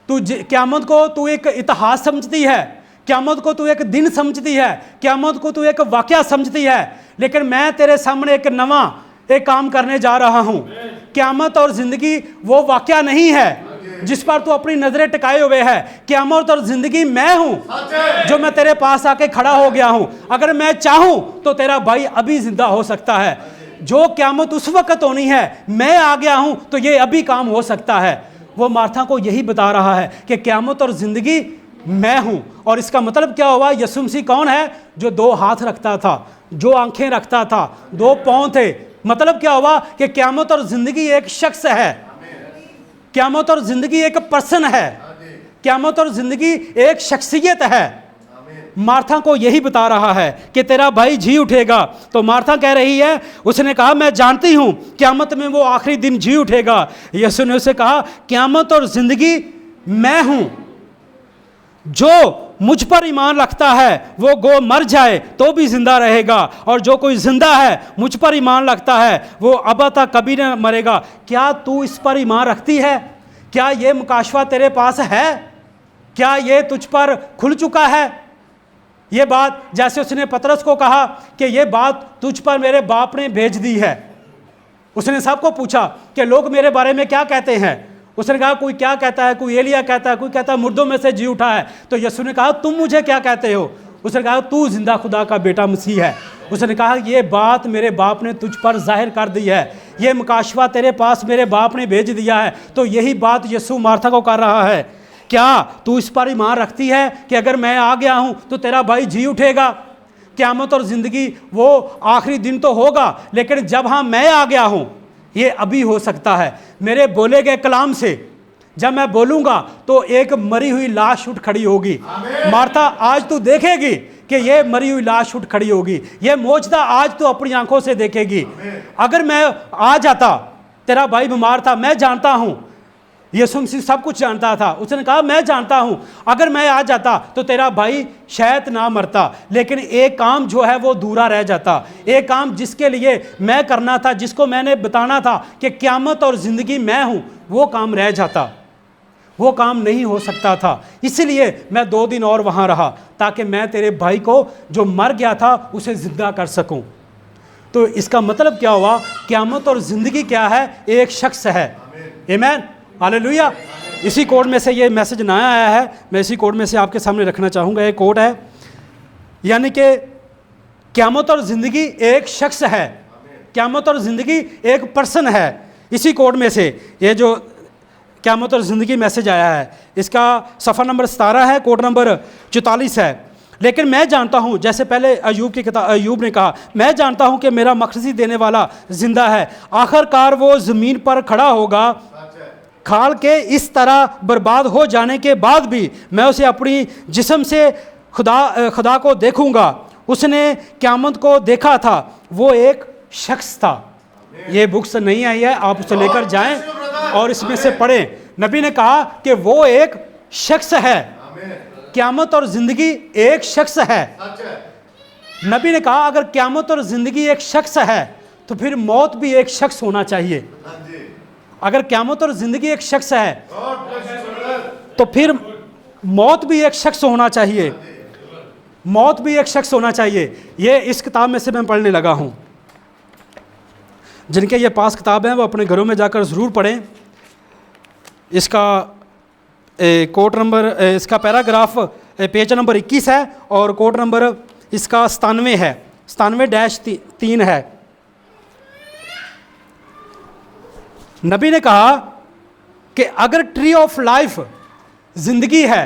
तू क़यामत को तू एक इतिहास समझती है, क़यामत को तू एक दिन समझती है, क़यामत को तू एक वाक़या समझती है, लेकिन मैं तेरे सामने एक नवा काम करने जा रहा हूँ। क़यामत और ज़िंदगी वो वाक़या नहीं है जिस पर तू अपनी नज़रें टिकाए हुए है। क़यामत और ज़िंदगी मैं हूँ जो मैं तेरे पास आके खड़ा हो गया हूँ। अगर मैं चाहूँ तो तेरा भाई अभी ज़िंदा हो सकता है। जो क़यामत उस वक़्त होनी है, मैं आ गया हूँ तो ये अभी काम हो सकता है। वो मार्था को यही बता रहा है कि क़यामत और ज़िंदगी मैं हूँ। और इसका मतलब क्या हुआ? यीशु मसीह कौन है? जो 2 हाथ रखता था, जो आंखें रखता था, 2 पाँव थे। मतलब क्या हुआ कि क़यामत और ज़िंदगी एक शख्स है, क़यामत और ज़िंदगी एक पर्सन है, क़यामत और ज़िंदगी एक शख्सियत है। मार्था को यही बता रहा है कि तेरा भाई जी उठेगा। तो मार्था कह रही है, उसने कहा मैं जानती हूँ क़यामत में वो आखिरी दिन जी उठेगा। यीशु ने उसे कहा क़यामत और ज़िंदगी मैं हूँ, जो मुझ पर ईमान रखता है वो गो मर जाए तो भी जिंदा रहेगा, और जो कोई जिंदा है मुझ पर ईमान रखता है वो अब तक कभी न मरेगा। क्या तू इस पर ईमान रखती है? क्या ये मुकाशवा तेरे पास है? क्या ये तुझ पर खुल चुका है? ये बात जैसे उसने पतरस को कहा कि ये बात तुझ पर मेरे बाप ने भेज दी है। उसने सबको पूछा कि लोग मेरे बारे में क्या कहते हैं। उसने कहा कोई क्या कहता है, कोई एलिया कहता है, कोई कहता है मुर्दों में से जी उठा है। तो यीशु ने कहा तुम मुझे क्या कहते हो? उसने कहा तू जिंदा खुदा का बेटा मसीह है। उसने कहा ये बात मेरे बाप ने तुझ पर जाहिर कर दी है, ये मुकाशवा तेरे पास मेरे बाप ने भेज दिया है। तो यही बात यीशु मार्था को कर रहा है, क्या तू इस पर ईमान रखती है कि अगर मैं आ गया हूं तो तेरा भाई जी उठेगा? क़यामत और ज़िंदगी वो आखिरी दिन तो होगा, लेकिन जब हाँ मैं आ गया हूं, ये अभी हो सकता है मेरे बोले गए कलाम से। जब मैं बोलूँगा तो एक मरी हुई लाश उठ खड़ी होगी। मार्था आज तू देखेगी कि ये मरी हुई लाश उठ खड़ी होगी, ये मौजदा आज तू अपनी आंखों से देखेगी। अगर मैं आ जाता, तेरा भाई बीमार था, मैं जानता हूँ, यीशु मसीह सब कुछ जानता था। उसने कहा मैं जानता हूँ अगर मैं आ जाता तो तेरा भाई शायद ना मरता, लेकिन एक काम जो है वो दूरा रह जाता। एक काम जिसके लिए मैं करना था, जिसको मैंने बताना था कि क़यामत और ज़िंदगी मैं हूँ, वो काम रह जाता, वो काम नहीं हो सकता था। इसलिए मैं 2 दिन और वहाँ रहा ताकि मैं तेरे भाई को जो मर गया था उसे ज़िंदा कर सकूं। तो इसका मतलब क्या हुआ? क़यामत और ज़िंदगी क्या है? एक शख्स है। आमीन, हालेलुया। इसी कोड में से ये मैसेज नया आया है, मैं इसी कोड में से आपके सामने रखना चाहूँगा। एक कोड है, यानी कि क़यामत और ज़िंदगी एक शख्स है, क़यामत और ज़िंदगी एक पर्सन है। इसी कोड में से ये जो क़यामत और ज़िंदगी मैसेज आया है, इसका सफ़ा नंबर 17 है, कोड नंबर 44 है। लेकिन मैं जानता हूँ, जैसे पहले अयूब की किताब अयूब ने कहा, मैं जानता हूँ कि मेरा मखरजी देने वाला जिंदा है, आखिरकार वो ज़मीन पर खड़ा होगा। खाल के इस तरह बर्बाद हो जाने के बाद भी मैं उसे अपनी जिस्म से खुदा को देखूँगा। उसने क़यामत को देखा था, वो एक शख्स था। ये बुक्स नहीं आई है, आप उसे लेकर जाएं और इसमें से पढ़ें। नबी ने कहा कि वो एक शख्स है, क़यामत और ज़िंदगी एक शख्स है। नबी ने कहा अगर क़यामत और ज़िंदगी एक शख्स है तो फिर मौत भी एक शख्स होना चाहिए। अगर क़यामत और ज़िंदगी एक शख्स है तो फिर मौत भी एक शख्स होना चाहिए, मौत भी एक शख्स होना चाहिए। ये इस किताब में से मैं पढ़ने लगा हूँ। जिनके ये पास किताब हैं वो अपने घरों में जाकर ज़रूर पढ़ें। इसका कोड नंबर, इसका पैराग्राफ पेज नंबर 21 है और कोड नंबर इसका 97 है, 97-3 है। नबी ने कहा कि अगर ट्री ऑफ लाइफ जिंदगी है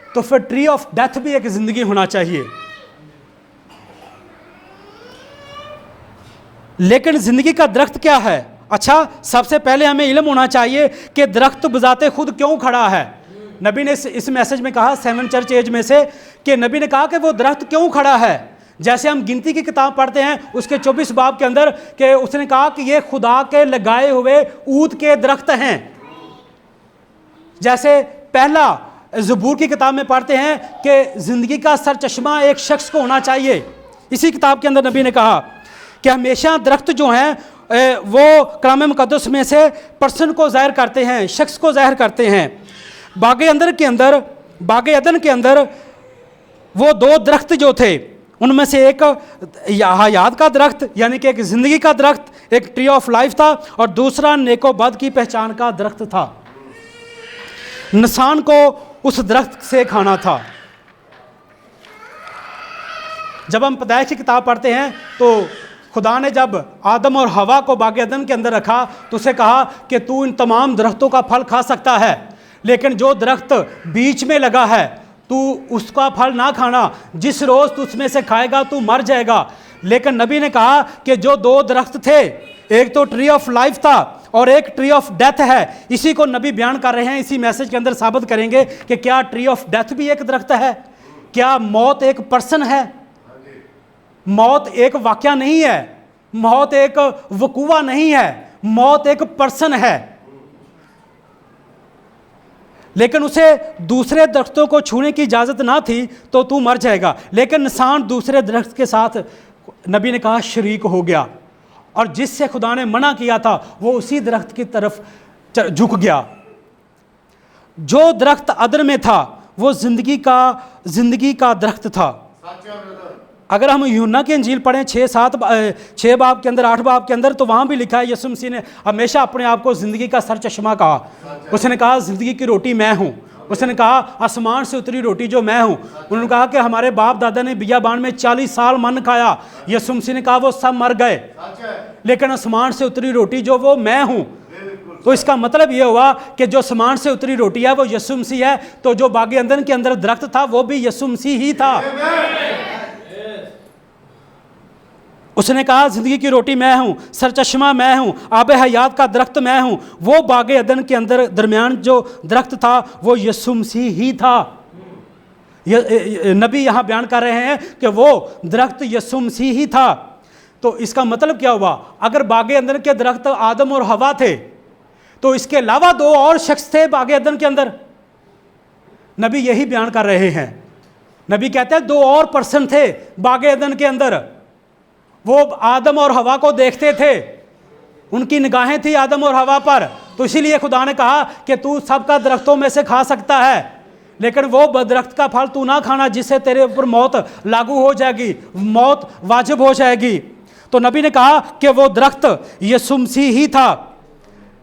तो फिर ट्री ऑफ डेथ भी एक जिंदगी होना चाहिए। लेकिन जिंदगी का दरख्त क्या है? अच्छा, सबसे पहले हमें इल्म होना चाहिए कि दरख्त बजाते खुद क्यों खड़ा है। नबी ने इस मैसेज में कहा 7 चर्च एज में से कि नबी ने कहा कि वो दरख्त क्यों खड़ा है। जैसे हम गिनती की किताब पढ़ते हैं उसके 24 बाब के अंदर कि उसने कहा कि ये खुदा के लगाए हुए ऊद के दरख्त हैं। जैसे पहला ज़बूर की किताब में पढ़ते हैं कि ज़िंदगी का सरचश्मा एक शख्स को होना चाहिए। इसी किताब के अंदर नबी ने कहा कि हमेशा दरख्त जो हैं वो कलाम मुक़द्दस में से पर्सन को ज़ाहिर करते हैं, शख्स को ज़ाहिर करते हैं। बाग अदन के अंदर वो 2 दरख्त जो थे उनमें से एक हयात का दरख्त यानी कि एक ज़िंदगी का दरख्त, एक ट्री ऑफ लाइफ था, और दूसरा नेको बद की पहचान का दरख्त था। इंसान को उस दरख्त से खाना था। जब हम पैदाइश की किताब पढ़ते हैं तो खुदा ने जब आदम और हवा को बाग अदन के अंदर रखा तो उसे कहा कि तू इन तमाम दरख्तों का फल खा सकता है, लेकिन जो दरख्त बीच में लगा है तू उसका फल ना खाना, जिस रोज़ तू उसमें से खाएगा तू मर जाएगा। लेकिन नबी ने कहा कि जो 2 दरख्त थे, एक तो ट्री ऑफ लाइफ था और एक ट्री ऑफ डेथ है। इसी को नबी बयान कर रहे हैं। इसी मैसेज के अंदर साबित करेंगे कि क्या ट्री ऑफ डेथ भी एक दरख्त है? क्या मौत एक पर्सन है? मौत एक वाक़या नहीं है, मौत एक वकूआ नहीं है, मौत एक पर्सन है। लेकिन उसे दूसरे दरख्तों को छूने की इजाज़त ना थी तो तू मर जाएगा। लेकिन इंसान दूसरे दरख्त के साथ, नबी ने कहा, शरीक हो गया, और जिससे खुदा ने मना किया था वो उसी दरख्त की तरफ झुक गया। जो दरख्त अदन में था वो जिंदगी का दरख्त था। अगर हम यूहन्ना की इंजील पढ़ें 6 बाब के अंदर, 8 बाब के अंदर, तो वहाँ भी लिखा है यीशु मसीह ने हमेशा अपने आप को ज़िंदगी का सरचश्मा कहा। उसने कहा ज़िंदगी की रोटी मैं हूँ। उसने कहा आसमान से उतरी रोटी जो मैं हूँ। उन्होंने कहा कि हमारे बाप दादा ने बियाबान में 40 साल मन खाया। यीशु मसीह ने कहा वो सब मर गए, लेकिन आसमान से उतरी रोटी जो वो मैं हूँ। तो इसका मतलब ये हुआ कि जो आसमान से उतरी रोटी है वो यीशु मसीह है। तो जो बागे अदन के अंदर दरख्त था वो भी यीशु मसीह ही था। उसने कहा ज़िंदगी की रोटी मैं हूँ, सरचश्मा मैं हूँ, आब हयात का दरख्त मैं हूँ। वो बागे अदन के अंदर दरमियान जो दरख्त था वो यीशु मसीह ही था। नबी यहाँ बयान कर रहे हैं कि वो दरख्त यीशु मसीह ही था। तो इसका मतलब क्या हुआ? अगर बागे अदन के दरख्त आदम और हवा थे तो इसके अलावा 2 और शख्स थे बागे अदन के अंदर। नबी यही बयान कर रहे हैं। नबी कहते हैं 2 और पर्सन थे बागे अदन के अंदर। वो आदम और हवा को देखते थे, उनकी निगाहें थी आदम और हवा पर। तो इसीलिए खुदा ने कहा कि तू सबका दरख्तों में से खा सकता है, लेकिन वो दरख्त का फल तू ना खाना जिससे तेरे ऊपर मौत लागू हो जाएगी, मौत वाजिब हो जाएगी। तो नबी ने कहा कि वो दरख्त यीशु मसीह ही था।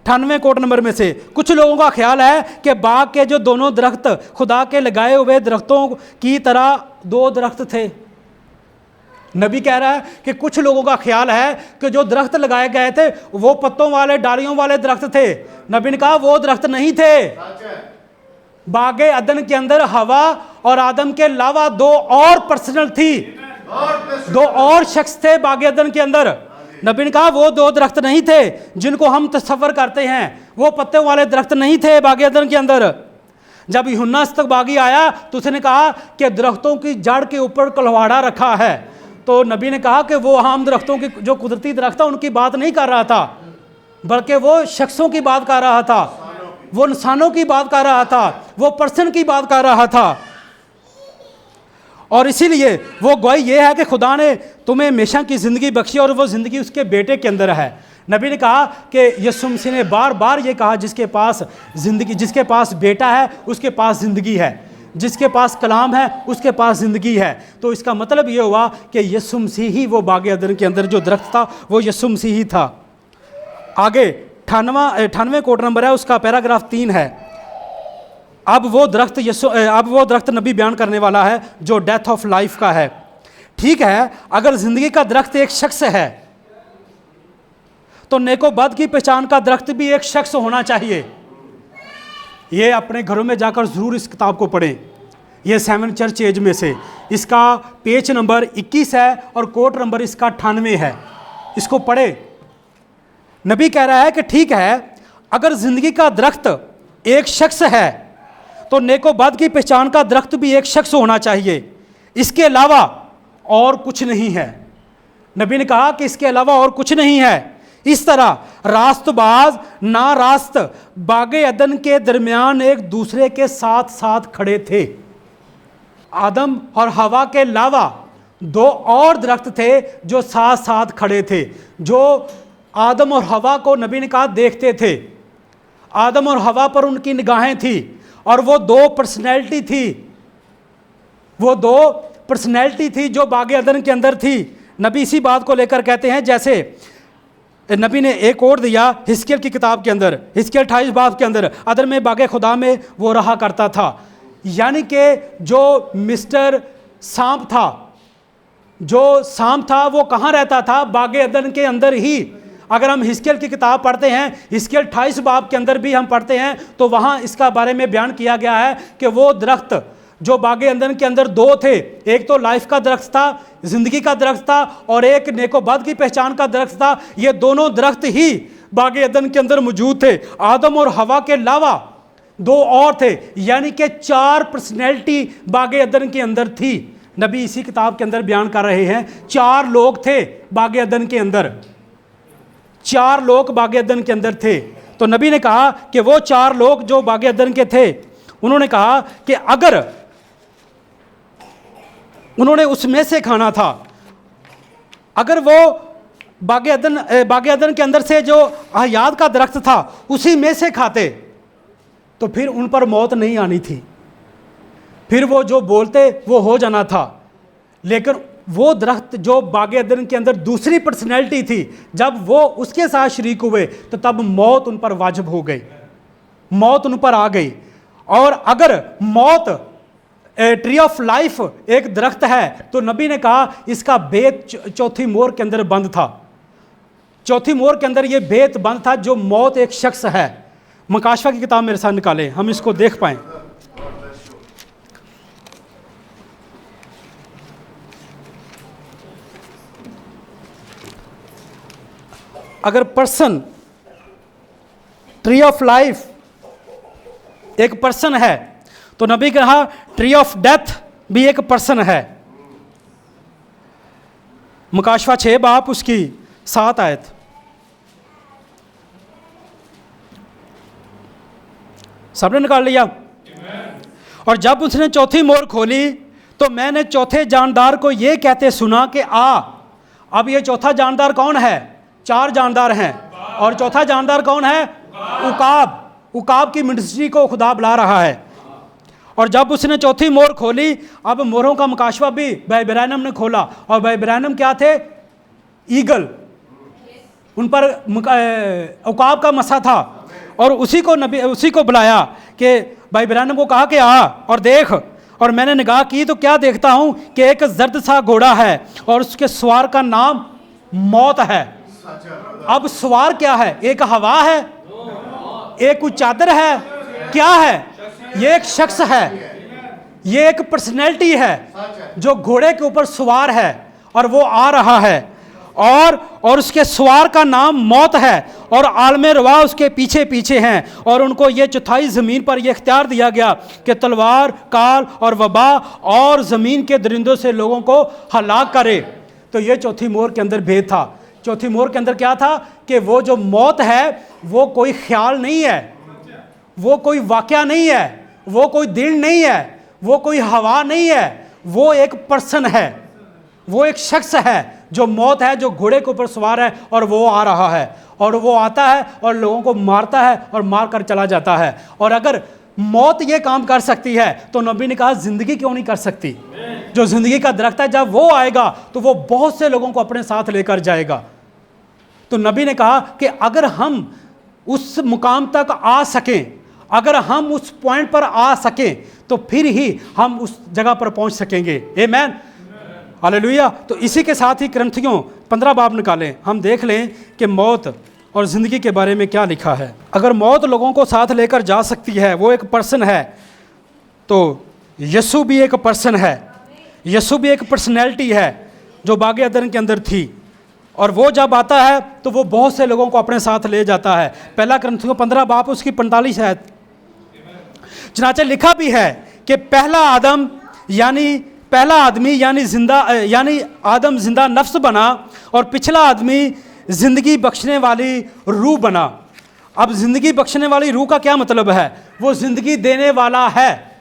98 कोट नंबर में से कुछ लोगों का ख्याल है कि बाग के जो दोनों दरख्त खुदा के लगाए हुए दरख्तों की तरह 2 दरख्त थे। नबी कह रहा है कि कुछ लोगों का ख्याल है कि जो दरख्त लगाए गए थे वो पत्तों वाले, डालियों वाले दरख्त थे। नबी ने कहा वो दरख्त नहीं थे। बागे अदन के अंदर हवा और आदम के अलावा 2 और पर्सनल थी, 2 और शख्स थे बागे अदन के अंदर। नबी ने कहा वो 2 दरख्त नहीं थे जिनको हम तस्वर करते हैं। वो पत्तों वाले दरख्त नहीं थे बागे अदन के अंदर। जब यूहन्ना इस्तकबागी आया तो उसने कहा कि दरख्तों की जड़ के ऊपर कुल्हाड़ा रखा है। तो नबी ने कहा कि वो आम दरख्तों की जो कुदरती दरख्त था उनकी बात नहीं कर रहा था, बल्कि वो शख्सों की बात कर रहा था, वो इंसानों की बात कर रहा था, वो पर्सन की बात कर रहा था। और इसीलिए वो गवाही ये है कि खुदा ने तुम्हें हमेशा की ज़िंदगी बख्शी और वो ज़िंदगी उसके बेटे के अंदर है। नबी ने कहा कि यीशु मसीह ने बार बार ये कहा जिसके पास ज़िंदगी, जिसके पास बेटा है उसके पास ज़िंदगी है, जिसके पास कलाम है उसके पास ज़िंदगी है। तो इसका मतलब ये हुआ कि यीशु मसीह ही वो बागे अदन के अंदर जो दरख्त था वो यीशु मसीह ही था। आगे 98 कोट नंबर है, उसका पैराग्राफ 3 है। अब वो दरख्त नबी बयान करने वाला है जो डेथ ऑफ लाइफ का है। ठीक है, अगर ज़िंदगी का दरख्त एक शख्स है तो नेको बद की पहचान का दरख्त भी एक शख्स होना चाहिए। ये अपने घरों में जाकर ज़रूर इस किताब को पढ़ें। ये 7 चर्च एज में से इसका पेज नंबर 21 है और कोट नंबर इसका 98 है। इसको पढ़े। नबी कह रहा है कि ठीक है, अगर ज़िंदगी का दरख्त एक शख्स है तो नेको बद की पहचान का दरख्त भी एक शख्स होना चाहिए, इसके अलावा और कुछ नहीं है। नबी ने कहा कि इसके अलावा और कुछ नहीं है। इस तरह रास्तबाज ना रास्त बागे अदन के दरमियान एक दूसरे के साथ साथ खड़े थे। आदम और हवा के अलावा 2 और दरख्त थे जो साथ साथ खड़े थे, जो आदम और हवा को नबी ने कहा देखते थे। आदम और हवा पर उनकी निगाहें थी और वो 2 पर्सनैलिटी थी, वो 2 पर्सनैलिटी थी जो बागे अदन के अंदर थी। नबी इसी बात को लेकर कहते हैं, जैसे नबी ने एक और दिया हिस्कियल की किताब के अंदर, हिस्कियल 28 बाब के अंदर, अदर में बागे खुदा में वो रहा करता था। यानी कि जो मिस्टर सांप था, जो सांप था वो कहाँ रहता था? बागे अदन के अंदर ही। अगर हम हिस्कियल की किताब पढ़ते हैं, हिस्कियल 28 बाब के अंदर भी हम पढ़ते हैं, तो वहाँ इसका बारे में बयान किया गया है कि वो दरख्त जो बागे अदन के अंदर 2 थे, एक तो लाइफ का दरख्त था, ज़िंदगी का दरख्त था, और एक नेको बद की पहचान का दरख्त था। ये दोनों दरख्त ही बागे अदन के अंदर मौजूद थे। आदम और हवा के अलावा 2 और थे, यानी कि 4 पर्सनैलिटी बागे अदन के अंदर थी। नबी इसी किताब के अंदर बयान कर रहे हैं 4 लोग थे बागे अदन के अंदर, 4 लोग बागे अदन के अंदर थे। तो नबी ने कहा कि वो 4 लोग जो बागे अदन के थे, उन्होंने कहा कि अगर उन्होंने उसमें से खाना था, अगर वो बागे अदन के अंदर से जो हयात का दरख्त था उसी में से खाते तो फिर उन पर मौत नहीं आनी थी। फिर वो जो बोलते वो हो जाना था। लेकिन वो दरख्त जो बागे अदन के अंदर दूसरी पर्सनैलिटी थी, जब वो उसके साथ शरीक हुए तो तब मौत उन पर वाजिब हो गई, मौत उन पर आ गई। और अगर मौत ट्री ऑफ लाइफ एक दरख्त है तो नबी ने कहा इसका भेद चौथी मोहर के अंदर बंद था। चौथी मोहर के अंदर ये भेद बंद था, जो मौत एक शख्स है। मकाशवा की किताब मेरे साथ निकालें, हम इसको देख पाएं। अगर पर्सन, ट्री ऑफ लाइफ एक पर्सन है तो नबी ने कहा ट्री ऑफ डेथ भी एक पर्सन है। मुकाशवा 6 बाप उसकी 7 आयत। सबने निकाल लिया। और जब उसने चौथी मोहर खोली तो मैंने चौथे जानदार को यह कहते सुना कि आ। अब ये चौथा जानदार कौन है? 4 जानदार हैं, और चौथा जानदार कौन है? उकाब। उकाब की मिनिस्ट्री को खुदा बुला रहा है। और जब उसने चौथी मोहर खोली, अब मोहरों का मुकाशवा भी भाई ब्रैनम ने खोला, और भाई ब्रैनम क्या थे? ईगल। उन पर उकाब का मसा था, और उसी को बुलाया कि भाई ब्रैनम को कहा कि आ और देख। और मैंने निगाह की तो क्या देखता हूं कि एक जर्द सा घोड़ा है और उसके सवार का नाम मौत है। अब सवार क्या है? एक हवा है, एक कोई चादर है, क्या है? ये एक शख्स है, ये एक पर्सनैलिटी है जो घोड़े के ऊपर सवार है, और वो आ रहा है, और उसके सवार का नाम मौत है, और आलमे रवा उसके पीछे पीछे हैं। और उनको ये चौथाई ज़मीन पर यह इख्तियार दिया गया कि तलवार, काल और वबा और ज़मीन के दरिंदों से लोगों को हलाक करे। तो ये चौथी मोहर के अंदर भेद था। चौथी मोहर के अंदर क्या था कि वो जो मौत है वो कोई ख्याल नहीं है, वो कोई वाक़या नहीं है, वो कोई दिन नहीं है, वो कोई हवा नहीं है, वो एक पर्सन है, वो एक शख्स है जो मौत है, जो घोड़े के ऊपर सवार है, और वो आ रहा है, और वो आता है और लोगों को मारता है और मार कर चला जाता है। और अगर मौत ये काम कर सकती है तो नबी ने कहा ज़िंदगी क्यों नहीं कर सकती? जो ज़िंदगी का दरख्त है, जब वो आएगा तो वो बहुत से लोगों को अपने साथ लेकर जाएगा। तो नबी ने कहा कि अगर हम उस मुकाम तक आ सकें, अगर हम उस पॉइंट पर आ सकें, तो फिर ही हम उस जगह पर पहुंच सकेंगे। आमीन, हालेलुया। तो इसी के साथ ही करंथियों 15 बाब निकालें, हम देख लें कि मौत और ज़िंदगी के बारे में क्या लिखा है। अगर मौत लोगों को साथ लेकर जा सकती है, वो एक पर्सन है, तो यीशु भी एक पर्सन है, यीशु भी एक पर्सनैलिटी है जो बागे अदन के अंदर थी। और वो जब आता है तो वो बहुत से लोगों को अपने साथ ले जाता है। पहला करंथियों 15 बाब उसकी 45 है। चनाचे लिखा भी है कि पहला आदमी यानी आदम जिंदा नफ्स बना, और पिछला आदमी जिंदगी बख्शने वाली रूह बना। अब जिंदगी बख्शने वाली रूह का क्या मतलब है? वो जिंदगी देने वाला है।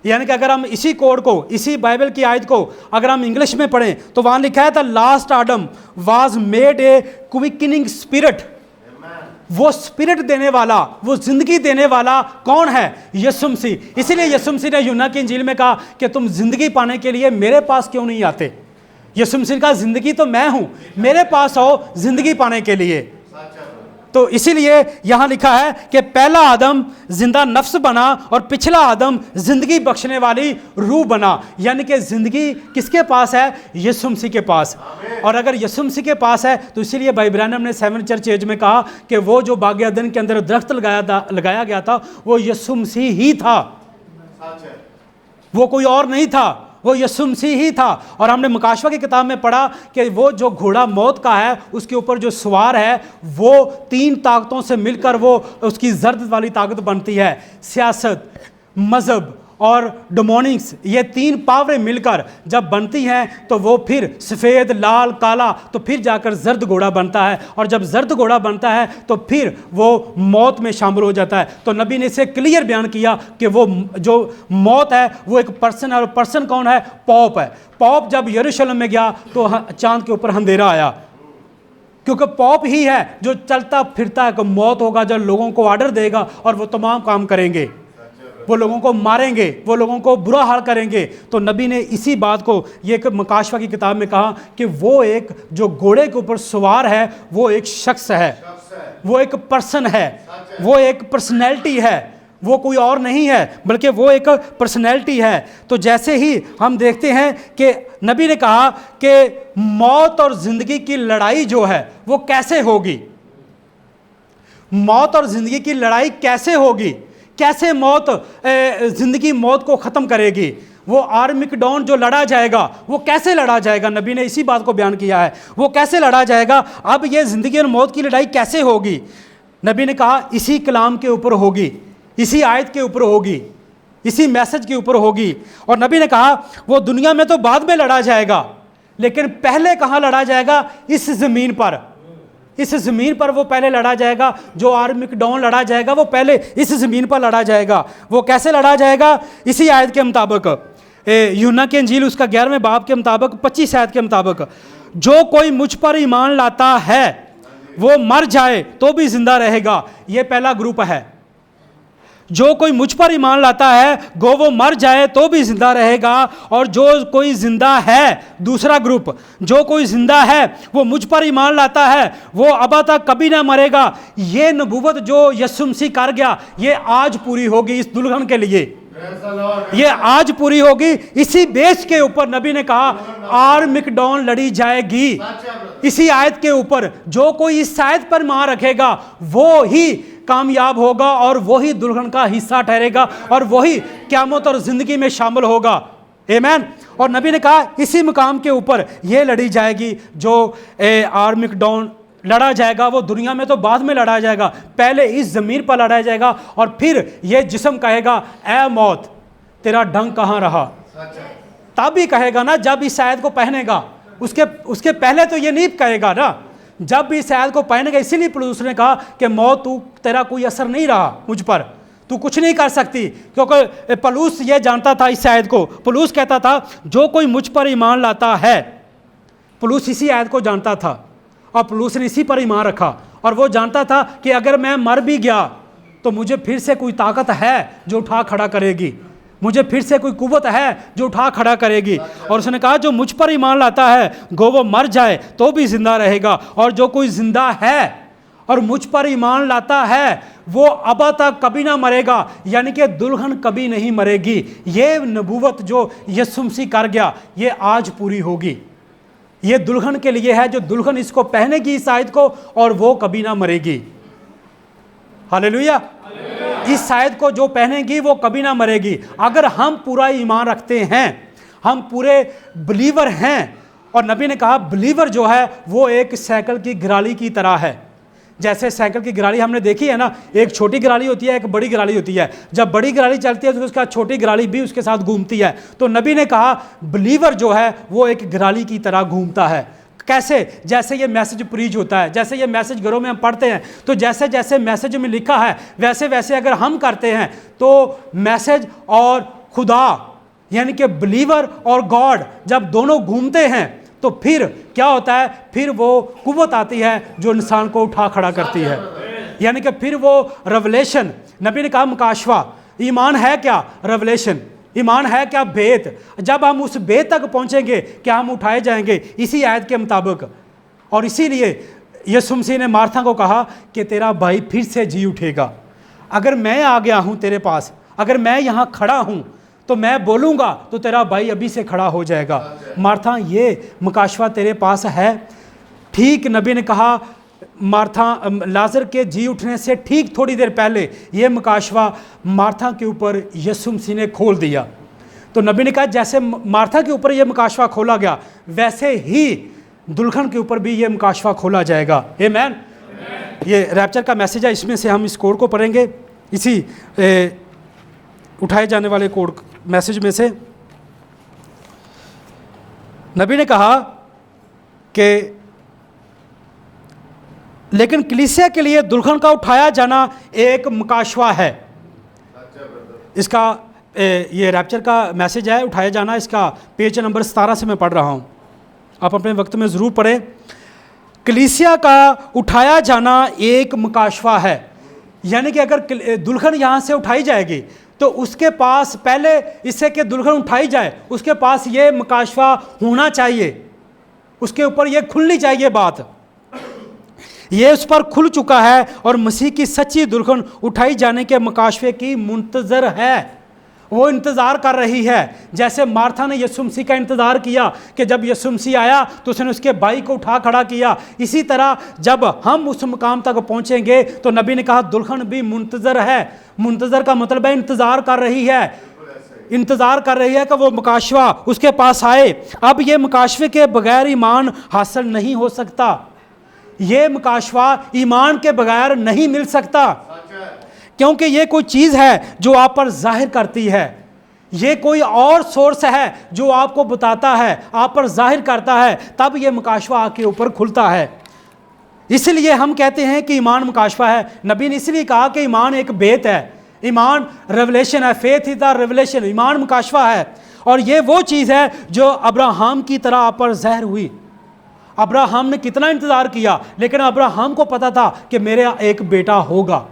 यानी कि अगर हम इसी कोड को, इसी बाइबल की आयत को अगर हम इंग्लिश में पढ़ें तो वहां लिखा है the last Adam was made a quickening spirit. वो स्पिरिट देने वाला, वो जिंदगी देने वाला कौन है? यीशु मसीह। इसीलिए यीशु मसीह ने यूहन्ना की इंजील में कहा कि तुम जिंदगी पाने के लिए मेरे पास क्यों नहीं आते? यीशु मसीह का जिंदगी तो मैं हूं, मेरे पास आओ जिंदगी पाने के लिए। तो इसीलिए यहां लिखा है कि पहला आदम जिंदा नफ्स बना और पिछला आदम जिंदगी बख्शने वाली रूह बना। यानी कि जिंदगी किसके पास है? यीशु मसीह के पास। और अगर यीशु मसीह के पास है तो इसीलिए भाई ब्रैनम ने 7 चर्च एज में कहा कि वो जो बागे अदन के अंदर दरख्त लगाया गया था वो यीशु मसीह ही था, वो कोई और नहीं था, वो यीशु मसीह ही था। और हमने मुकाशवा की किताब में पढ़ा कि वो जो घोड़ा मौत का है उसके ऊपर जो सवार है वो 3 ताकतों से मिलकर वो उसकी जर्द वाली ताकत बनती है। सियासत, मज़हब और डोमोनिक्स, ये 3 पावरें मिलकर जब बनती हैं तो वो फिर सफ़ेद, लाल, काला, तो फिर जाकर जर्द घोड़ा बनता है। और जब जर्द घोड़ा बनता है तो फिर वो मौत में शामिल हो जाता है। तो नबी ने इसे क्लियर बयान किया कि वो जो मौत है वो एक पर्सन है। और पर्सन कौन है? पॉप है। पॉप जब यरूशलेम में गया तो चांद के ऊपर अंधेरा आया, क्योंकि पॉप ही है जो चलता फिरता है कि मौत होगा, जब लोगों को ऑर्डर देगा और वो तमाम काम करेंगे। वो लोगों को मारेंगे, वो लोगों को बुरा हाल करेंगे। तो नबी ने इसी बात को ये एक मुकाशवा की किताब में कहा कि वो एक जो घोड़े के ऊपर सवार है वो एक शख्स है, वो एक पर्सन है, वो एक पर्सनैलिटी है, वो कोई और नहीं है बल्कि वो एक पर्सनैलिटी है। तो जैसे ही हम देखते हैं कि नबी ने कहा कि मौत और ज़िंदगी की लड़ाई जो है वो कैसे होगी, मौत और ज़िंदगी की लड़ाई कैसे होगी, कैसे मौत ज़िंदगी मौत को ख़त्म करेगी, वो आर्मिगडोन जो लड़ा जाएगा वो कैसे लड़ा जाएगा। नबी ने इसी बात को बयान किया है, वो कैसे लड़ा जाएगा। अब ये ज़िंदगी और मौत की लड़ाई कैसे होगी, नबी ने कहा इसी कलाम के ऊपर होगी, इसी आयत के ऊपर होगी, इसी मैसेज के ऊपर होगी। और नबी ने कहा वो दुनिया में तो बाद में लड़ा जाएगा, लेकिन पहले कहाँ लड़ा जाएगा, इस ज़मीन पर, इस ज़मीन पर वो पहले लड़ा जाएगा। जो आर्मिगडोन लड़ा जाएगा वो पहले इस ज़मीन पर लड़ा जाएगा। वो कैसे लड़ा जाएगा, इसी आयत के मुताबिक, यूहन्ना की इंजील उसका 11वें बाब के मुताबिक 25 आयत के मुताबिक, जो कोई मुझ पर ईमान लाता है वो मर जाए तो भी जिंदा रहेगा। ये पहला ग्रुप है, जो कोई मुझ पर ईमान लाता है गो वो मर जाए तो भी जिंदा रहेगा। और जो कोई जिंदा है, दूसरा ग्रुप, जो कोई जिंदा है वो मुझ पर ईमान लाता है वो अब तक कभी ना मरेगा। ये नबूवत जो यीशु मसीह कर गया ये आज पूरी होगी इस दुल्हन के लिए, ये आज पूरी होगी। इसी बेस के ऊपर नबी ने कहा आर्मिगडोन लड़ी जाएगी, इसी आयत के ऊपर। जो कोई इस आयत पर ईमान रखेगा वो ही कामयाब होगा और वही दुल्हन का हिस्सा ठहरेगा और वही क़यामत और ज़िंदगी में शामिल होगा। आमीन। और नबी ने कहा इसी मुकाम के ऊपर ये लड़ी जाएगी, जो आर्मिगडोन लड़ा जाएगा वो दुनिया में तो बाद में लड़ा जाएगा, पहले इस ज़मीन पर लड़ा जाएगा। और फिर ये जिस्म कहेगा ऐ मौत तेरा डंक कहाँ रहा। तब भी कहेगा ना जब इस आयत को पहनेगा, उसके पहले तो ये नहीं कहेगा ना, जब भी इस आयत को पहनेगा। इसीलिए पौलुस ने कहा कि मौत तेरा कोई असर नहीं रहा मुझ पर, तू कुछ नहीं कर सकती, क्योंकि पौलुस ये जानता था इस आयत को। पौलुस कहता था जो कोई मुझ पर ईमान लाता है, पौलुस इसी आयत को जानता था और पौलुस ने इसी पर ईमान रखा। और वो जानता था कि अगर मैं मर भी गया तो मुझे फिर से कोई ताकत है जो उठा खड़ा करेगी, मुझे फिर से कोई कुव्वत है जो उठा खड़ा करेगी। और उसने कहा जो मुझ पर ईमान लाता है गो वो मर जाए तो भी जिंदा रहेगा। और जो कोई जिंदा है और मुझ पर ईमान लाता है वो अब तक कभी ना मरेगा, यानी कि दुल्हन कभी नहीं मरेगी। ये नबूवत जो यीशु मसीह कर गया ये आज पूरी होगी। ये दुल्हन के लिए है, जो दुल्हन इसको पहनेगी इस आयत को, और वो कभी ना मरेगी। हालेलुया। इस शायद को जो पहनेगी वो कभी ना मरेगी। अगर हम पूरा ईमान रखते हैं, हम पूरे बिलीवर हैं। और नबी ने कहा बिलीवर जो है वो एक साइकिल की गिराली की तरह है। जैसे साइकिल की गिराली हमने देखी है ना, एक छोटी गिराली होती है, एक बड़ी गिराली होती है। जब बड़ी गिराली चलती है तो उसका छोटी गिराली भी उसके साथ घूमती है। तो नबी ने कहा बिलीवर जो है वो एक गिराली की तरह घूमता है। कैसे? जैसे ये मैसेज प्रीच होता है, जैसे ये मैसेज घरों में हम पढ़ते हैं, तो जैसे जैसे मैसेज में लिखा है वैसे वैसे अगर हम करते हैं तो मैसेज और खुदा यानी कि बिलीवर और गॉड जब दोनों घूमते हैं तो फिर क्या होता है, फिर वो कुव्वत आती है जो इंसान को उठा खड़ा करती है। यानी कि फिर वो रेवलेशन, नबी ने कहा मुकाशवा, ईमान है क्या? रेवलेशन। ईमान है क्या? भेद। जब हम उस भेद तक पहुंचेंगे क्या हम उठाए जाएंगे इसी आयत के मुताबिक। और इसीलिए यीशु मसीह ने मार्था को कहा कि तेरा भाई फिर से जी उठेगा। अगर मैं आ गया हूं तेरे पास, अगर मैं यहां खड़ा हूं तो मैं बोलूँगा तो तेरा भाई अभी से खड़ा हो जाएगा। मार्था ये मुकाशवा तेरे पास है। ठीक नबी ने कहा मार्था लाजर के जी उठने से ठीक थोड़ी देर पहले ये मुकाशवा मार्था के ऊपर यीशु मसीह ने खोल दिया। तो नबी ने कहा जैसे मार्था के ऊपर ये मुकाशवा खोला गया वैसे ही दुल्हन के ऊपर भी ये मुकाशवा खोला जाएगा। आमीन। ये रैप्चर का मैसेज है, इसमें से हम इस कोड को पढ़ेंगे, इसी उठाए जाने वाले कोड मैसेज में से। नबी ने कहा कि लेकिन कलीसिया के लिए दुल्हन का उठाया जाना एक मुकाशवा है। इसका ये रैप्चर का मैसेज है, उठाया जाना, इसका पेज नंबर 17 से मैं पढ़ रहा हूं, आप अपने वक्त में ज़रूर पढ़ें। कलीसिया का उठाया जाना एक मुकाशवा है, यानी कि अगर दुल्हन यहाँ से उठाई जाएगी तो उसके पास पहले इससे कि दुल्हन उठाई जाए, उसके पास ये मुकाशवा होना चाहिए, उसके ऊपर ये खुलनी चाहिए बात। ये उस पर खुल चुका है और मसीह की सच्ची दुल्हन उठाई जाने के मुकाशवे की मुंतजर है, वो इंतज़ार कर रही है। जैसे मार्था ने यीशु मसीह का इंतज़ार किया कि जब यीशु मसीह आया तो उसने उसके भाई को उठा खड़ा किया, इसी तरह जब हम उस मुकाम तक पहुंचेंगे तो नबी ने कहा दुल्हन भी मुंतज़र है। मुंतज़र का मतलब है इंतज़ार कर रही है, इंतज़ार कर रही है कि वो मुकाशवा उसके पास आए। अब ये मुकाशवे के बगैर ईमान हासिल नहीं हो सकता, ये मुकाशवा ईमान के बगैर नहीं मिल सकता, क्योंकि ये कोई चीज़ है जो आप पर जाहिर करती है, ये कोई और सोर्स है जो आपको बताता है, आप पर जाहिर करता है, तब ये मुकाशवा आपके ऊपर खुलता है। इसलिए हम कहते हैं कि ईमान मुकाशवा है। नबी ने इसलिए कहा कि ईमान एक बेत है, ईमान रेवलेशन है, फेथ इज द रेवलेशन, ईमान मुकाशवा है। और ये वो चीज़ है जो अब्राहम की तरह आप पर ज़ाहिर हुई। अब्राहम ने कितना इंतज़ार किया, लेकिन अब्राहम को पता था कि मेरा एक बेटा होगा।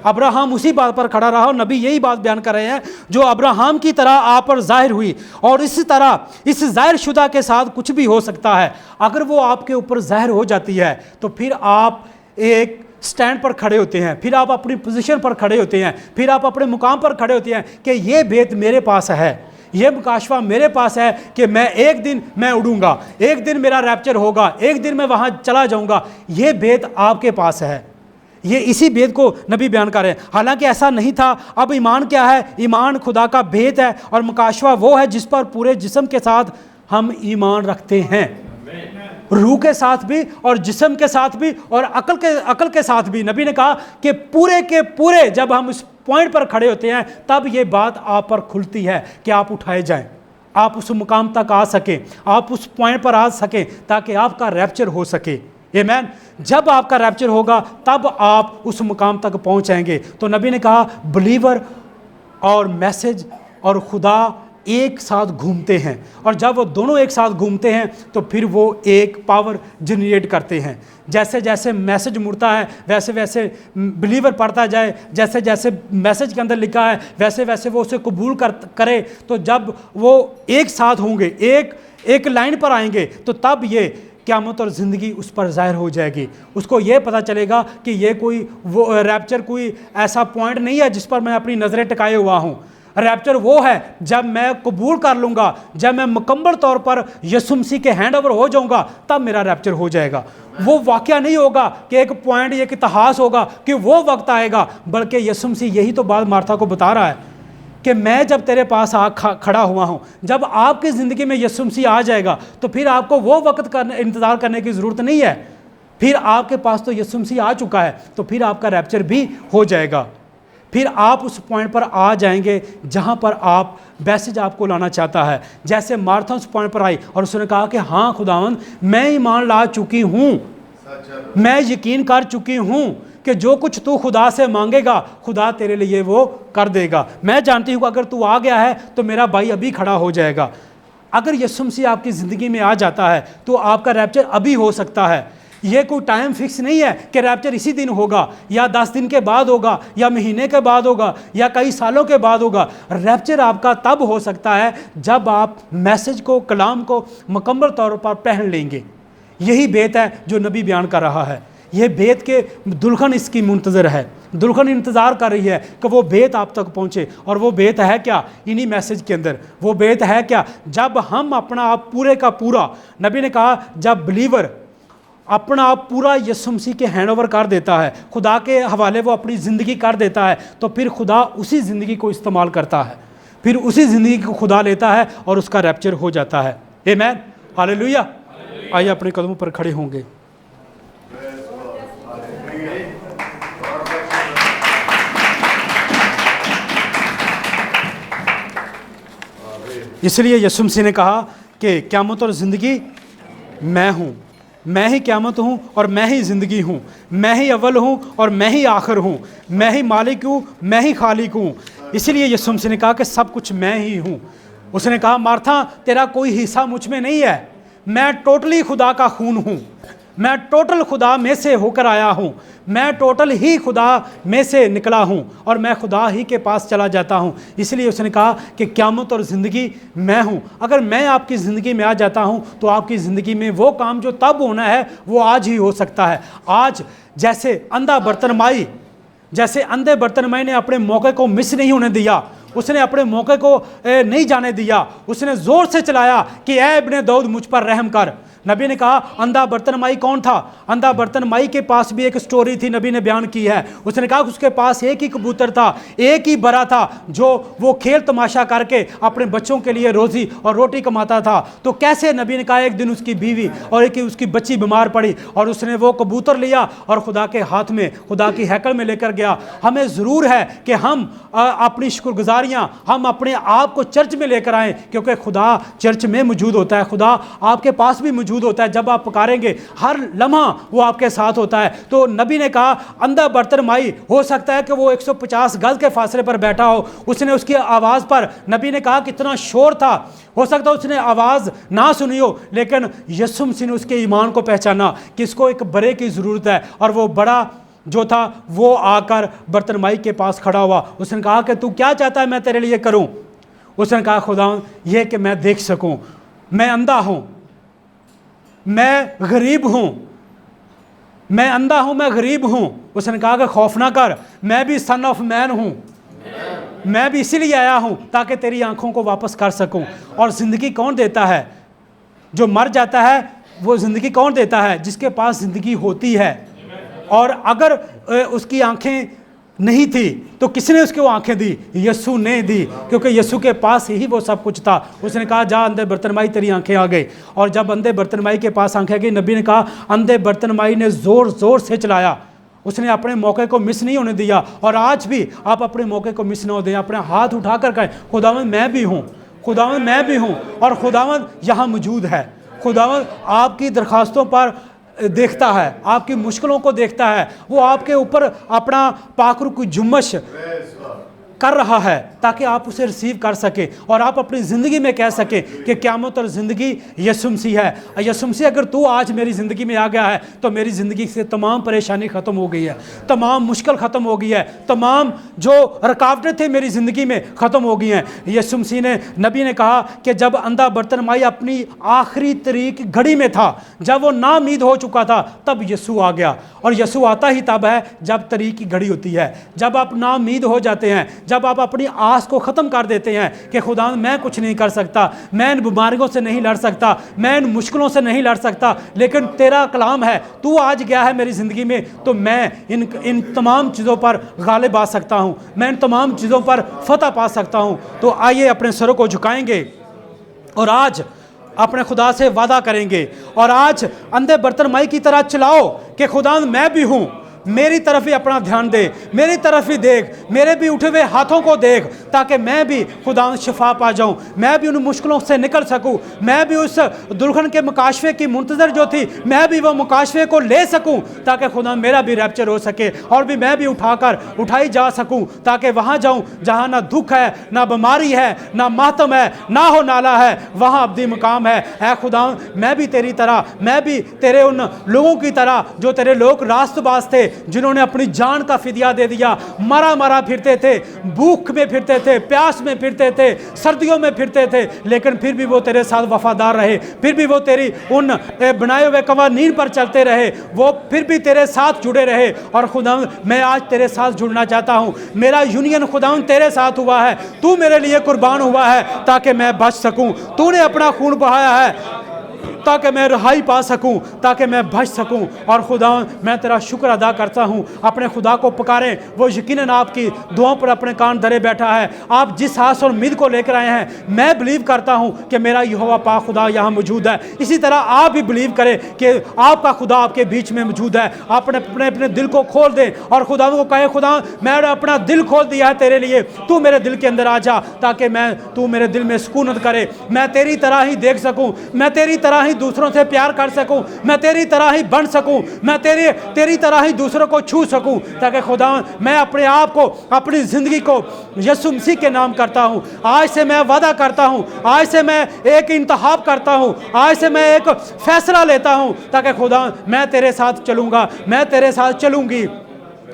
अब्राहम उसी बात पर खड़ा रहा और नबी यही बात बयान कर रहे हैं जो अब्राहम की तरह आप पर ज़ाहिर हुई। और इसी तरह इस ज़ाहिर शुदा के साथ कुछ भी हो सकता है। अगर वो आपके ऊपर ज़ाहिर हो जाती है तो फिर आप एक स्टैंड पर खड़े होते हैं, फिर आप अपनी पोजीशन पर खड़े होते हैं, फिर आप अपने मुकाम पर खड़े होते हैं कि ये बेत मेरे पास है, ये मुकाशवा मेरे पास है कि मैं एक दिन मैं उड़ूंगा, एक दिन मेरा रैप्चर होगा, एक दिन मैं वहाँ चला जाऊँगा। ये बेत आपके पास है। ये इसी भेद को नबी बयान कर रहे हैं। हालांकि ऐसा नहीं था। अब ईमान क्या है? ईमान खुदा का भेद है और मुकाशवा वो है जिस पर पूरे जिस्म के साथ हम ईमान रखते हैं, रूह के साथ भी और जिस्म के साथ भी और अकल के साथ भी। नबी ने कहा कि पूरे के पूरे जब हम इस पॉइंट पर खड़े होते हैं तब ये बात आप पर खुलती है कि आप उठाए जाएं, आप उस मुकाम तक आ सकें, आप उस पॉइंट पर आ सकें ताकि आपका रैप्चर हो सके। आमीन। जब आपका रैप्चर होगा तब आप उस मुकाम तक पहुंचेंगे। तो नबी ने कहा बिलीवर और मैसेज और खुदा एक साथ घूमते हैं, और जब वो दोनों एक साथ घूमते हैं तो फिर वो एक पावर जनरेट करते हैं। जैसे जैसे मैसेज मुड़ता है वैसे वैसे बिलीवर पढ़ता जाए, जैसे जैसे मैसेज के अंदर लिखा है वैसे वैसे वो उसे कबूल करे। तो जब वो एक साथ होंगे, एक लाइन पर आएंगे, तो तब ये क़यामत और ज़िंदगी उस पर ज़ाहिर हो जाएगी। उसको ये पता चलेगा कि ये कोई वो रैप्चर कोई ऐसा पॉइंट नहीं है जिस पर मैं अपनी नज़रें टिकाए हुआ हूँ। रैप्चर वो है जब मैं कबूल कर लूँगा, जब मैं मुकम्मल तौर पर यीशु मसीह के हैंड ओवर हो जाऊँगा, तब मेरा रैप्चर हो जाएगा। वो वाक़या नहीं होगा कि एक पॉइंट, एक इतिहास होगा कि वो वक्त आएगा, बल्कि यीशु मसीह यही तो बात मार्था को बता रहा है कि मैं जब तेरे पास खड़ा हुआ हूँ, जब आपकी ज़िंदगी में यीशु मसीह आ जाएगा तो फिर आपको वो वक्त इंतज़ार करने की ज़रूरत नहीं है। फिर आपके पास तो यीशु मसीह आ चुका है, तो फिर आपका रैप्चर भी हो जाएगा। फिर आप उस पॉइंट पर आ जाएंगे जहाँ पर आप मैसेज आपको लाना चाहता है। जैसे मार्था उस पॉइंट पर आई और उसने कहा कि हाँ खुदावंद, मैं ईमान ला चुकी हूँ, मैं यकीन कर चुकी हूँ कि जो कुछ तू खुदा से मांगेगा खुदा तेरे लिए वो कर देगा। मैं जानती हूँ कि अगर तू आ गया है तो मेरा भाई अभी खड़ा हो जाएगा। अगर यीशु मसीह आपकी ज़िंदगी में आ जाता है तो आपका रैप्चर अभी हो सकता है। ये कोई टाइम फिक्स नहीं है कि रैप्चर इसी दिन होगा या 10 दिन के बाद होगा या महीने के बाद होगा या कई सालों के बाद होगा। रैप्चर आपका तब हो सकता है जब आप मैसेज को, कलाम को मुकम्मल तौर पर पहन लेंगे। यही बेत है जो नबी बयान कर रहा है। ये बेत के दुल्हन इसकी मुंतज़र है, दुल्हन इंतज़ार कर रही है कि वो बेत आप तक पहुँचे। और वो बेत है क्या? इन्हीं मैसेज के अंदर वो बेत है क्या? जब हम अपना आप पूरे का पूरा, नबी ने कहा जब बिलीवर अपना आप पूरा यीशु मसीह के हैंड ओवर कर देता है, खुदा के हवाले वो अपनी ज़िंदगी कर देता है, तो फिर खुदा उसी ज़िंदगी को इस्तेमाल करता है, फिर उसी ज़िंदगी को खुदा लेता है और उसका रैप्चर हो जाता है। आमीन, हालेलुया। आइए अपने कदमों पर खड़े होंगे। इसलिए यीशु मसीह ने कहा कि क़यामत और ज़िंदगी मैं हूँ, मैं ही क़यामत हूँ और मैं ही ज़िंदगी हूँ, मैं ही अव्वल हूँ और मैं ही आखिर हूँ, मैं ही मालिक हूँ, मैं ही खालिक हूँ। इसलिए यीशु मसीह ने कहा कि सब कुछ मैं ही हूँ। उसने कहा मार्था तेरा कोई हिस्सा मुझ में नहीं है, मैं टोटली खुदा का खून हूँ, मैं टोटल खुदा में से होकर आया हूँ, मैं टोटल ही खुदा में से निकला हूँ और मैं खुदा ही के पास चला जाता हूँ। इसलिए उसने कहा कि क़यामत और ज़िंदगी मैं हूँ। अगर मैं आपकी ज़िंदगी में आ जाता हूँ तो आपकी ज़िंदगी में वो काम जो तब होना है वो आज ही हो सकता है। आज जैसे अंधा बर्तनमाई, जैसे अंधे बर्तनमाई ने अपने मौके को मिस नहीं होने दिया, उसने अपने मौके को नहीं जाने दिया, उसने ज़ोर से चलाया कि ऐ इब्ने दाऊद मुझ पर रहम कर। नबी ने कहा अंधा बर्तनमाई कौन था? अंधा बर्तनमाई के पास भी एक स्टोरी थी, नबी ने बयान की है। उसने कहा उसके पास एक ही कबूतर था, एक ही बरा था, जो वो खेल तमाशा करके अपने बच्चों के लिए रोज़ी और रोटी कमाता था। तो कैसे, नबी ने कहा एक दिन उसकी बीवी और एक उसकी बच्ची बीमार पड़ी और उसने वो कबूतर लिया और खुदा के हाथ में, खुदा की हैकल में लेकर गया। हमें ज़रूर है कि हम अपनी शुक्रगुजारियाँ हम अपने आप को चर्च में लेकर आएँ, क्योंकि खुदा चर्च में मौजूद होता है, खुदा आपके पास भी मौजूद होता है। जब आप पुकारेंगे हर लम्हा वो आपके साथ होता है। तो नबी ने कहा अंधा बर्तनमाई, हो सकता है कि वो 150 गज के फासले पर बैठा हो, उसने उसकी आवाज़ पर, नबी ने कहा कितना शोर था, हो सकता है उसने आवाज़ ना सुनी हो, लेकिन यीशु मसीह ने उसके ईमान को पहचाना कि इसको एक बड़े की ज़रूरत है। और वो बड़ा जो था वो आकर बर्तनमाई के पास खड़ा हुआ। उसने कहा कि तू क्या चाहता है मैं तेरे लिए करूं? उसने कहा खुदा ये कि मैं देख सकूं, मैं अंधा हूं, मैं गरीब हूं, मैं अंधा हूं, मैं गरीब हूं। उसने कहा कि खौफ ना कर, मैं भी सन ऑफ मैन हूं, मैं भी इसीलिए आया हूं ताकि तेरी आंखों को वापस कर सकूं। और ज़िंदगी कौन देता है? जो मर जाता है वो ज़िंदगी कौन देता है? जिसके पास ज़िंदगी होती है। और अगर उसकी आंखें नहीं थी तो किसने उसको आंखें दी? यीशु ने दी, क्योंकि यीशु के पास ही वो सब कुछ था। उसने कहा जा अंधे बर्तनमाई तेरी आंखें आ गई। और जब अंधे बर्तनमाई के पास आंखें आ गई, नबी ने कहा अंधे बर्तनमाई ने ज़ोर ज़ोर से चलाया, उसने अपने मौके को मिस नहीं होने दिया। और आज भी आप अपने मौके को मिस ना हो दें, अपने हाथ उठा कर कहें खुदावंद मैं भी हूँ, खुदावंद मैं भी हूँ, और खुदावंद यहाँ मौजूद है। खुदावंद आपकी दरख्वास्तों पर देखता है, आपकी मुश्किलों को देखता है, वो आपके ऊपर अपना पाखरू की जुम्मश कर रहा है ताकि आप उसे रिसीव कर सके और आप अपनी ज़िंदगी में कह सके कि क़यामत और ज़िंदगी यीशु मसीह है। यीशु मसीह अगर तू आज मेरी ज़िंदगी में आ गया है तो मेरी ज़िंदगी से तमाम परेशानी ख़त्म हो गई है, तमाम मुश्किल ख़त्म हो गई है, तमाम जो रुकावटें थी मेरी ज़िंदगी में ख़त्म हो गई हैं। यीशु मसीह ने, नबी ने कहा कि जब अंधा बर्तनमाई अपनी आखिरी तरीक घड़ी में था, जब वो नाउम्मीद हो चुका था, तब यीशु आ गया। और यीशु आता ही तब है जब तरीक की घड़ी होती है, जब आप नाउम्मीद हो जाते हैं, जब आप अपनी आस को ख़त्म कर देते हैं कि खुदा मैं कुछ नहीं कर सकता, मैं इन बीमारियों से नहीं लड़ सकता, मैं इन मुश्किलों से नहीं लड़ सकता, लेकिन तेरा कलाम है, तू आज गया है मेरी ज़िंदगी में तो मैं इन तमाम चीज़ों पर गालिब आ सकता हूँ, मैं इन तमाम चीज़ों पर फतह पा सकता हूँ। तो आइए अपने सरों को झुकाएंगे और आज अपने खुदा से वादा करेंगे और आज अंधे बर्तनमाई की तरह चलाओ कि खुदा मैं भी हूँ, मेरी तरफ ही अपना ध्यान दे, मेरी तरफ ही देख, मेरे भी उठे हुए हाथों को देख, ताकि मैं भी खुदा शिफा पा जाऊं, मैं भी उन मुश्किलों से निकल सकूं, मैं भी उस दुल्हन के मुकाशफे की मुंतज़र जो थी, मैं भी वो मुकाशफे को ले सकूं, ताकि खुदा मेरा भी रैप्चर हो सके और भी मैं भी उठाई जा सकूं, ताकि वहाँ जाऊं जहाँ ना दुख है, ना बीमारी है, ना मातम है, ना हो नाला है, वहाँ अब्दी मुकाम है। ऐ खुदा मैं भी तेरी तरह, मैं भी तेरे उन लोगों की तरह जो तेरे लोग रास्तबाज थे, जिन्होंने अपनी जान का फिदिया दे दिया, मरा मरा फिरते थे, भूख में फिरते थे, प्यास में फिरते थे, सर्दियों में फिरते थे, लेकिन फिर भी वो तेरे साथ वफादार रहे, फिर भी वो तेरी उन बनाए हुए कवानीन पर चलते रहे, वो फिर भी तेरे साथ जुड़े रहे। और खुदा मैं आज तेरे साथ जुड़ना चाहता हूँ, मेरा यूनियन खुदा तेरे साथ हुआ है, तू मेरे लिए कुर्बान हुआ है ताकि मैं बच सकूँ, तूने अपना खून बहाया है ताकि मैं रिहाई पा सकूं, ताकि मैं बच सकूं। और खुदा मैं तेरा शुक्र अदा करता हूं। अपने खुदा को पुकारें, वो यकीनन आपकी दुआओं पर अपने कान धरे बैठा है। आप जिस आस और उम्मीद को लेकर आए हैं, मैं बिलीव करता हूं कि मेरा यहोवा पाक खुदा यहाँ मौजूद है। इसी तरह आप भी बिलीव करें कि आपका खुदा आपके बीच में मौजूद है। आप अपने अपने दिल को खोल दें और खुदा को कहें खुदा मैंने अपना दिल खोल दिया है तेरे लिए, तू मेरे दिल के अंदर आ जा ताकि तू मेरे दिल में सुकूनत करे, मैं तेरी तरह ही देख सकूँ, मैं तेरी तरह ही ही दूसरों से प्यार कर सकूं, मैं तेरी तरह ही बन सकूं, मैं तेरी तरह ही दूसरों को छू सकूं, ताकि खुदा मैं अपने आप को, अपनी ज़िंदगी को यीशु मसीह के नाम करता हूं। आज से मैं वादा करता हूं, आज से मैं एक इंतखाब करता हूं, आज से मैं एक फैसला लेता हूं, ताकि खुदा मैं तेरे साथ चलूँगा, मैं तेरे साथ चलूँगी,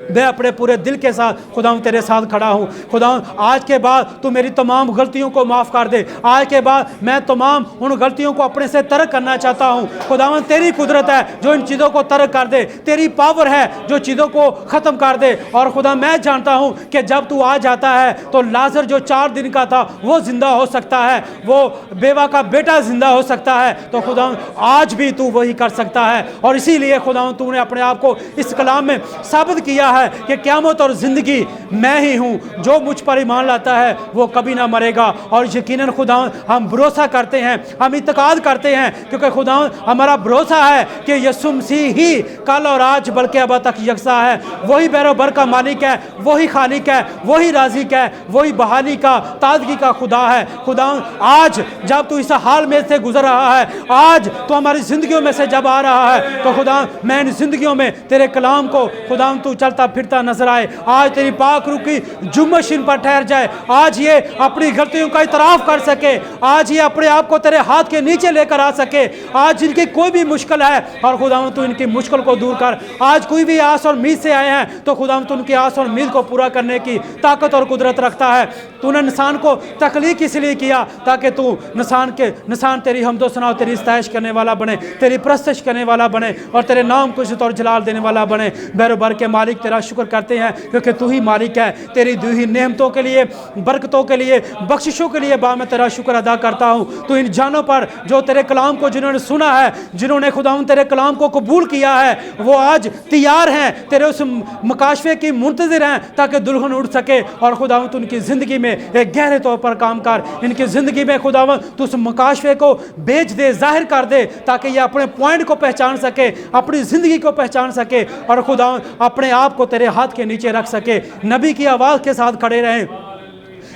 मैं अपने पूरे दिल के साथ खुदा तेरे साथ खड़ा हूँ। खुदा आज के बाद तू मेरी तमाम गलतियों को माफ़ कर दे। आज के बाद मैं तमाम उन गलतियों को अपने से तर्क करना चाहता हूँ। खुदा तेरी कुदरत है जो इन चीज़ों को तर्क कर दे, तेरी पावर है जो चीज़ों को ख़त्म कर दे। और खुदा मैं जानता हूँ कि जब तू आ जाता है तो लाजर जो 4 दिन का था वो ज़िंदा हो सकता है, वो बेवा का बेटा ज़िंदा हो सकता है। तो खुदा आज भी तू वही कर सकता है, और इसीलिए खुदा तूने अपने आप को इस कलाम में साबित किया है कि क़यामत और ज़िंदगी मैं ही हूँ। जो मुझ पर ईमान लाता है वो कभी ना मरेगा। और यकीनन खुदा हम भरोसा करते हैं, हम इत्तेकाद करते हैं, क्योंकि खुदा हमारा भरोसा है कि यीशु मसीह ही कल और आज बल्कि अब तक यकसा है। वही बैरोबर का मालिक है, वही खालिक है, वही राज़िक है, वही बहाली का, ताजगी का खुदा है। खुदा आज जब तू इस हाल में से गुजर रहा है, आज तो हमारी ज़िंदगियों में से जब आ रहा है, तो खुदा मैं इन ज़िंदगियों में तेरे कलाम को खुदा तू चलता फिरता नजर आए। आज तेरी पाक रूह की जुम्मश इन पर ठहर जाए। आज ये अपनी गलतियों का इतराफ़ कर सके, आज ये अपने आप को तेरे हाथ के नीचे लेकर आ सके। आज जिनकी कोई भी मुश्किल है और खुदा तू इनकी मुश्किल को दूर कर। आज कोई भी आस और उम्मीद से आए हैं तो खुदा तू उनकी आस और उम्मीद को पूरा करने की ताकत और कुदरत रखता है। तूने इंसान को तख्लीक इसलिए किया ताकि तू इंसान तेरी हमदो सना, तेरी इस्ताइश करने वाला बने, तेरी परस्तिश करने वाला बने, और तेरे नाम को इज़्ज़त और जलाल देने वाला बने। बैरोबर के मालिक तेरा शुक्र करते हैं, क्योंकि तू ही मालिक है। तेरी दी हुई नेमतों के लिए, बरकतों के लिए, बख्शिशों के लिए मैं तेरा शुक्र अदा करता हूँ। तो इन जानों पर जो तेरे कलाम को जिन्होंने सुना है, जिन्होंने खुदा तेरे कलाम को कबूल किया है, वो आज तैयार हैं, तेरे उस मकाशफे की मुंतज़िर हैं, ताकि दुल्हन उड़ सके। और खुदा तू उनकी ज़िंदगी में एक गहरे तौर पर काम कर। इनकी ज़िंदगी में खुदा तू उस मकाशफे को बेच दे, जाहिर कर दे, ताकि ये अपने पॉइंट को पहचान सके, अपनी ज़िंदगी को पहचान सके, और खुदा अपने आप को तेरे हाथ के नीचे रख सके। नबी की आवाज़ के साथ खड़े रहें,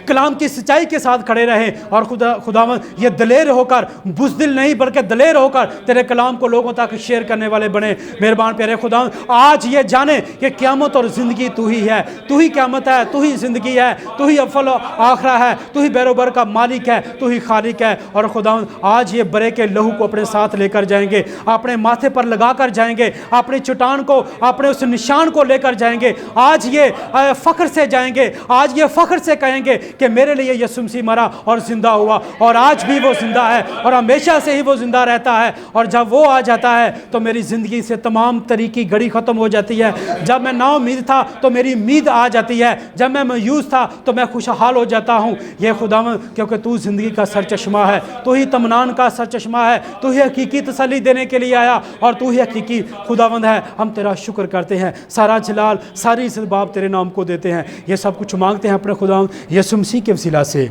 कलाम की सच्चाई के साथ खड़े रहें, और खुदावन ये दलेर होकर, बुज़दिल नहीं बल्कि दलेर होकर तेरे कलाम को लोगों तक शेयर करने वाले बने। मेहरबान प्यारे खुदावन, आज ये जाने कि क़यामत और ज़िंदगी तू ही है, तू ही क़यामत है, तू ही ज़िंदगी है, तू ही अव्वल आखिरा है, तू ही बैरोबर का मालिक है, तू ही खालिक है। और खुदावन आज ये बरे के लहू को अपने साथ लेकर जाएंगे, अपने माथे पर लगा कर जाएंगे, अपनी चट्टान को, अपने उस निशान को लेकर जाएंगे। आज ये फ़ख्र से जाएंगे, आज ये फ़ख्र से कहेंगे कि मेरे लिए यीशु मसीह मरा और ज़िंदा हुआ, और आज भी वो ज़िंदा है, और हमेशा से ही वो ज़िंदा रहता है। और जब वो आ जाता है तो मेरी ज़िंदगी से तमाम तरह की घड़ी ख़त्म हो जाती है। जब मैं नाउम्मीद था तो मेरी उम्मीद आ जाती है, जब मैं मायूस था तो मैं खुशहाल हो जाता हूँ। ये खुदावन, क्योंकि तू ज़िंदगी का सरचश्मा है, तू ही तमनान का सरचश्मा है, तू ही हकीकी तसल्ली देने के लिए आया, और तू ही हकीकी खुदावंद है। हम तेरा शुक्र करते हैं, सारा जलाल, सारी इज़्ज़त बाप तेरे नाम को देते हैं। ये सब कुछ मांगते हैं अपने खुदावंद यीशु मसीह के वसीला से,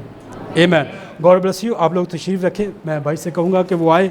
आमीन। God bless you. आप लोग तशरीफ़ रखें, मैं भाई से कहूँगा कि वो आए।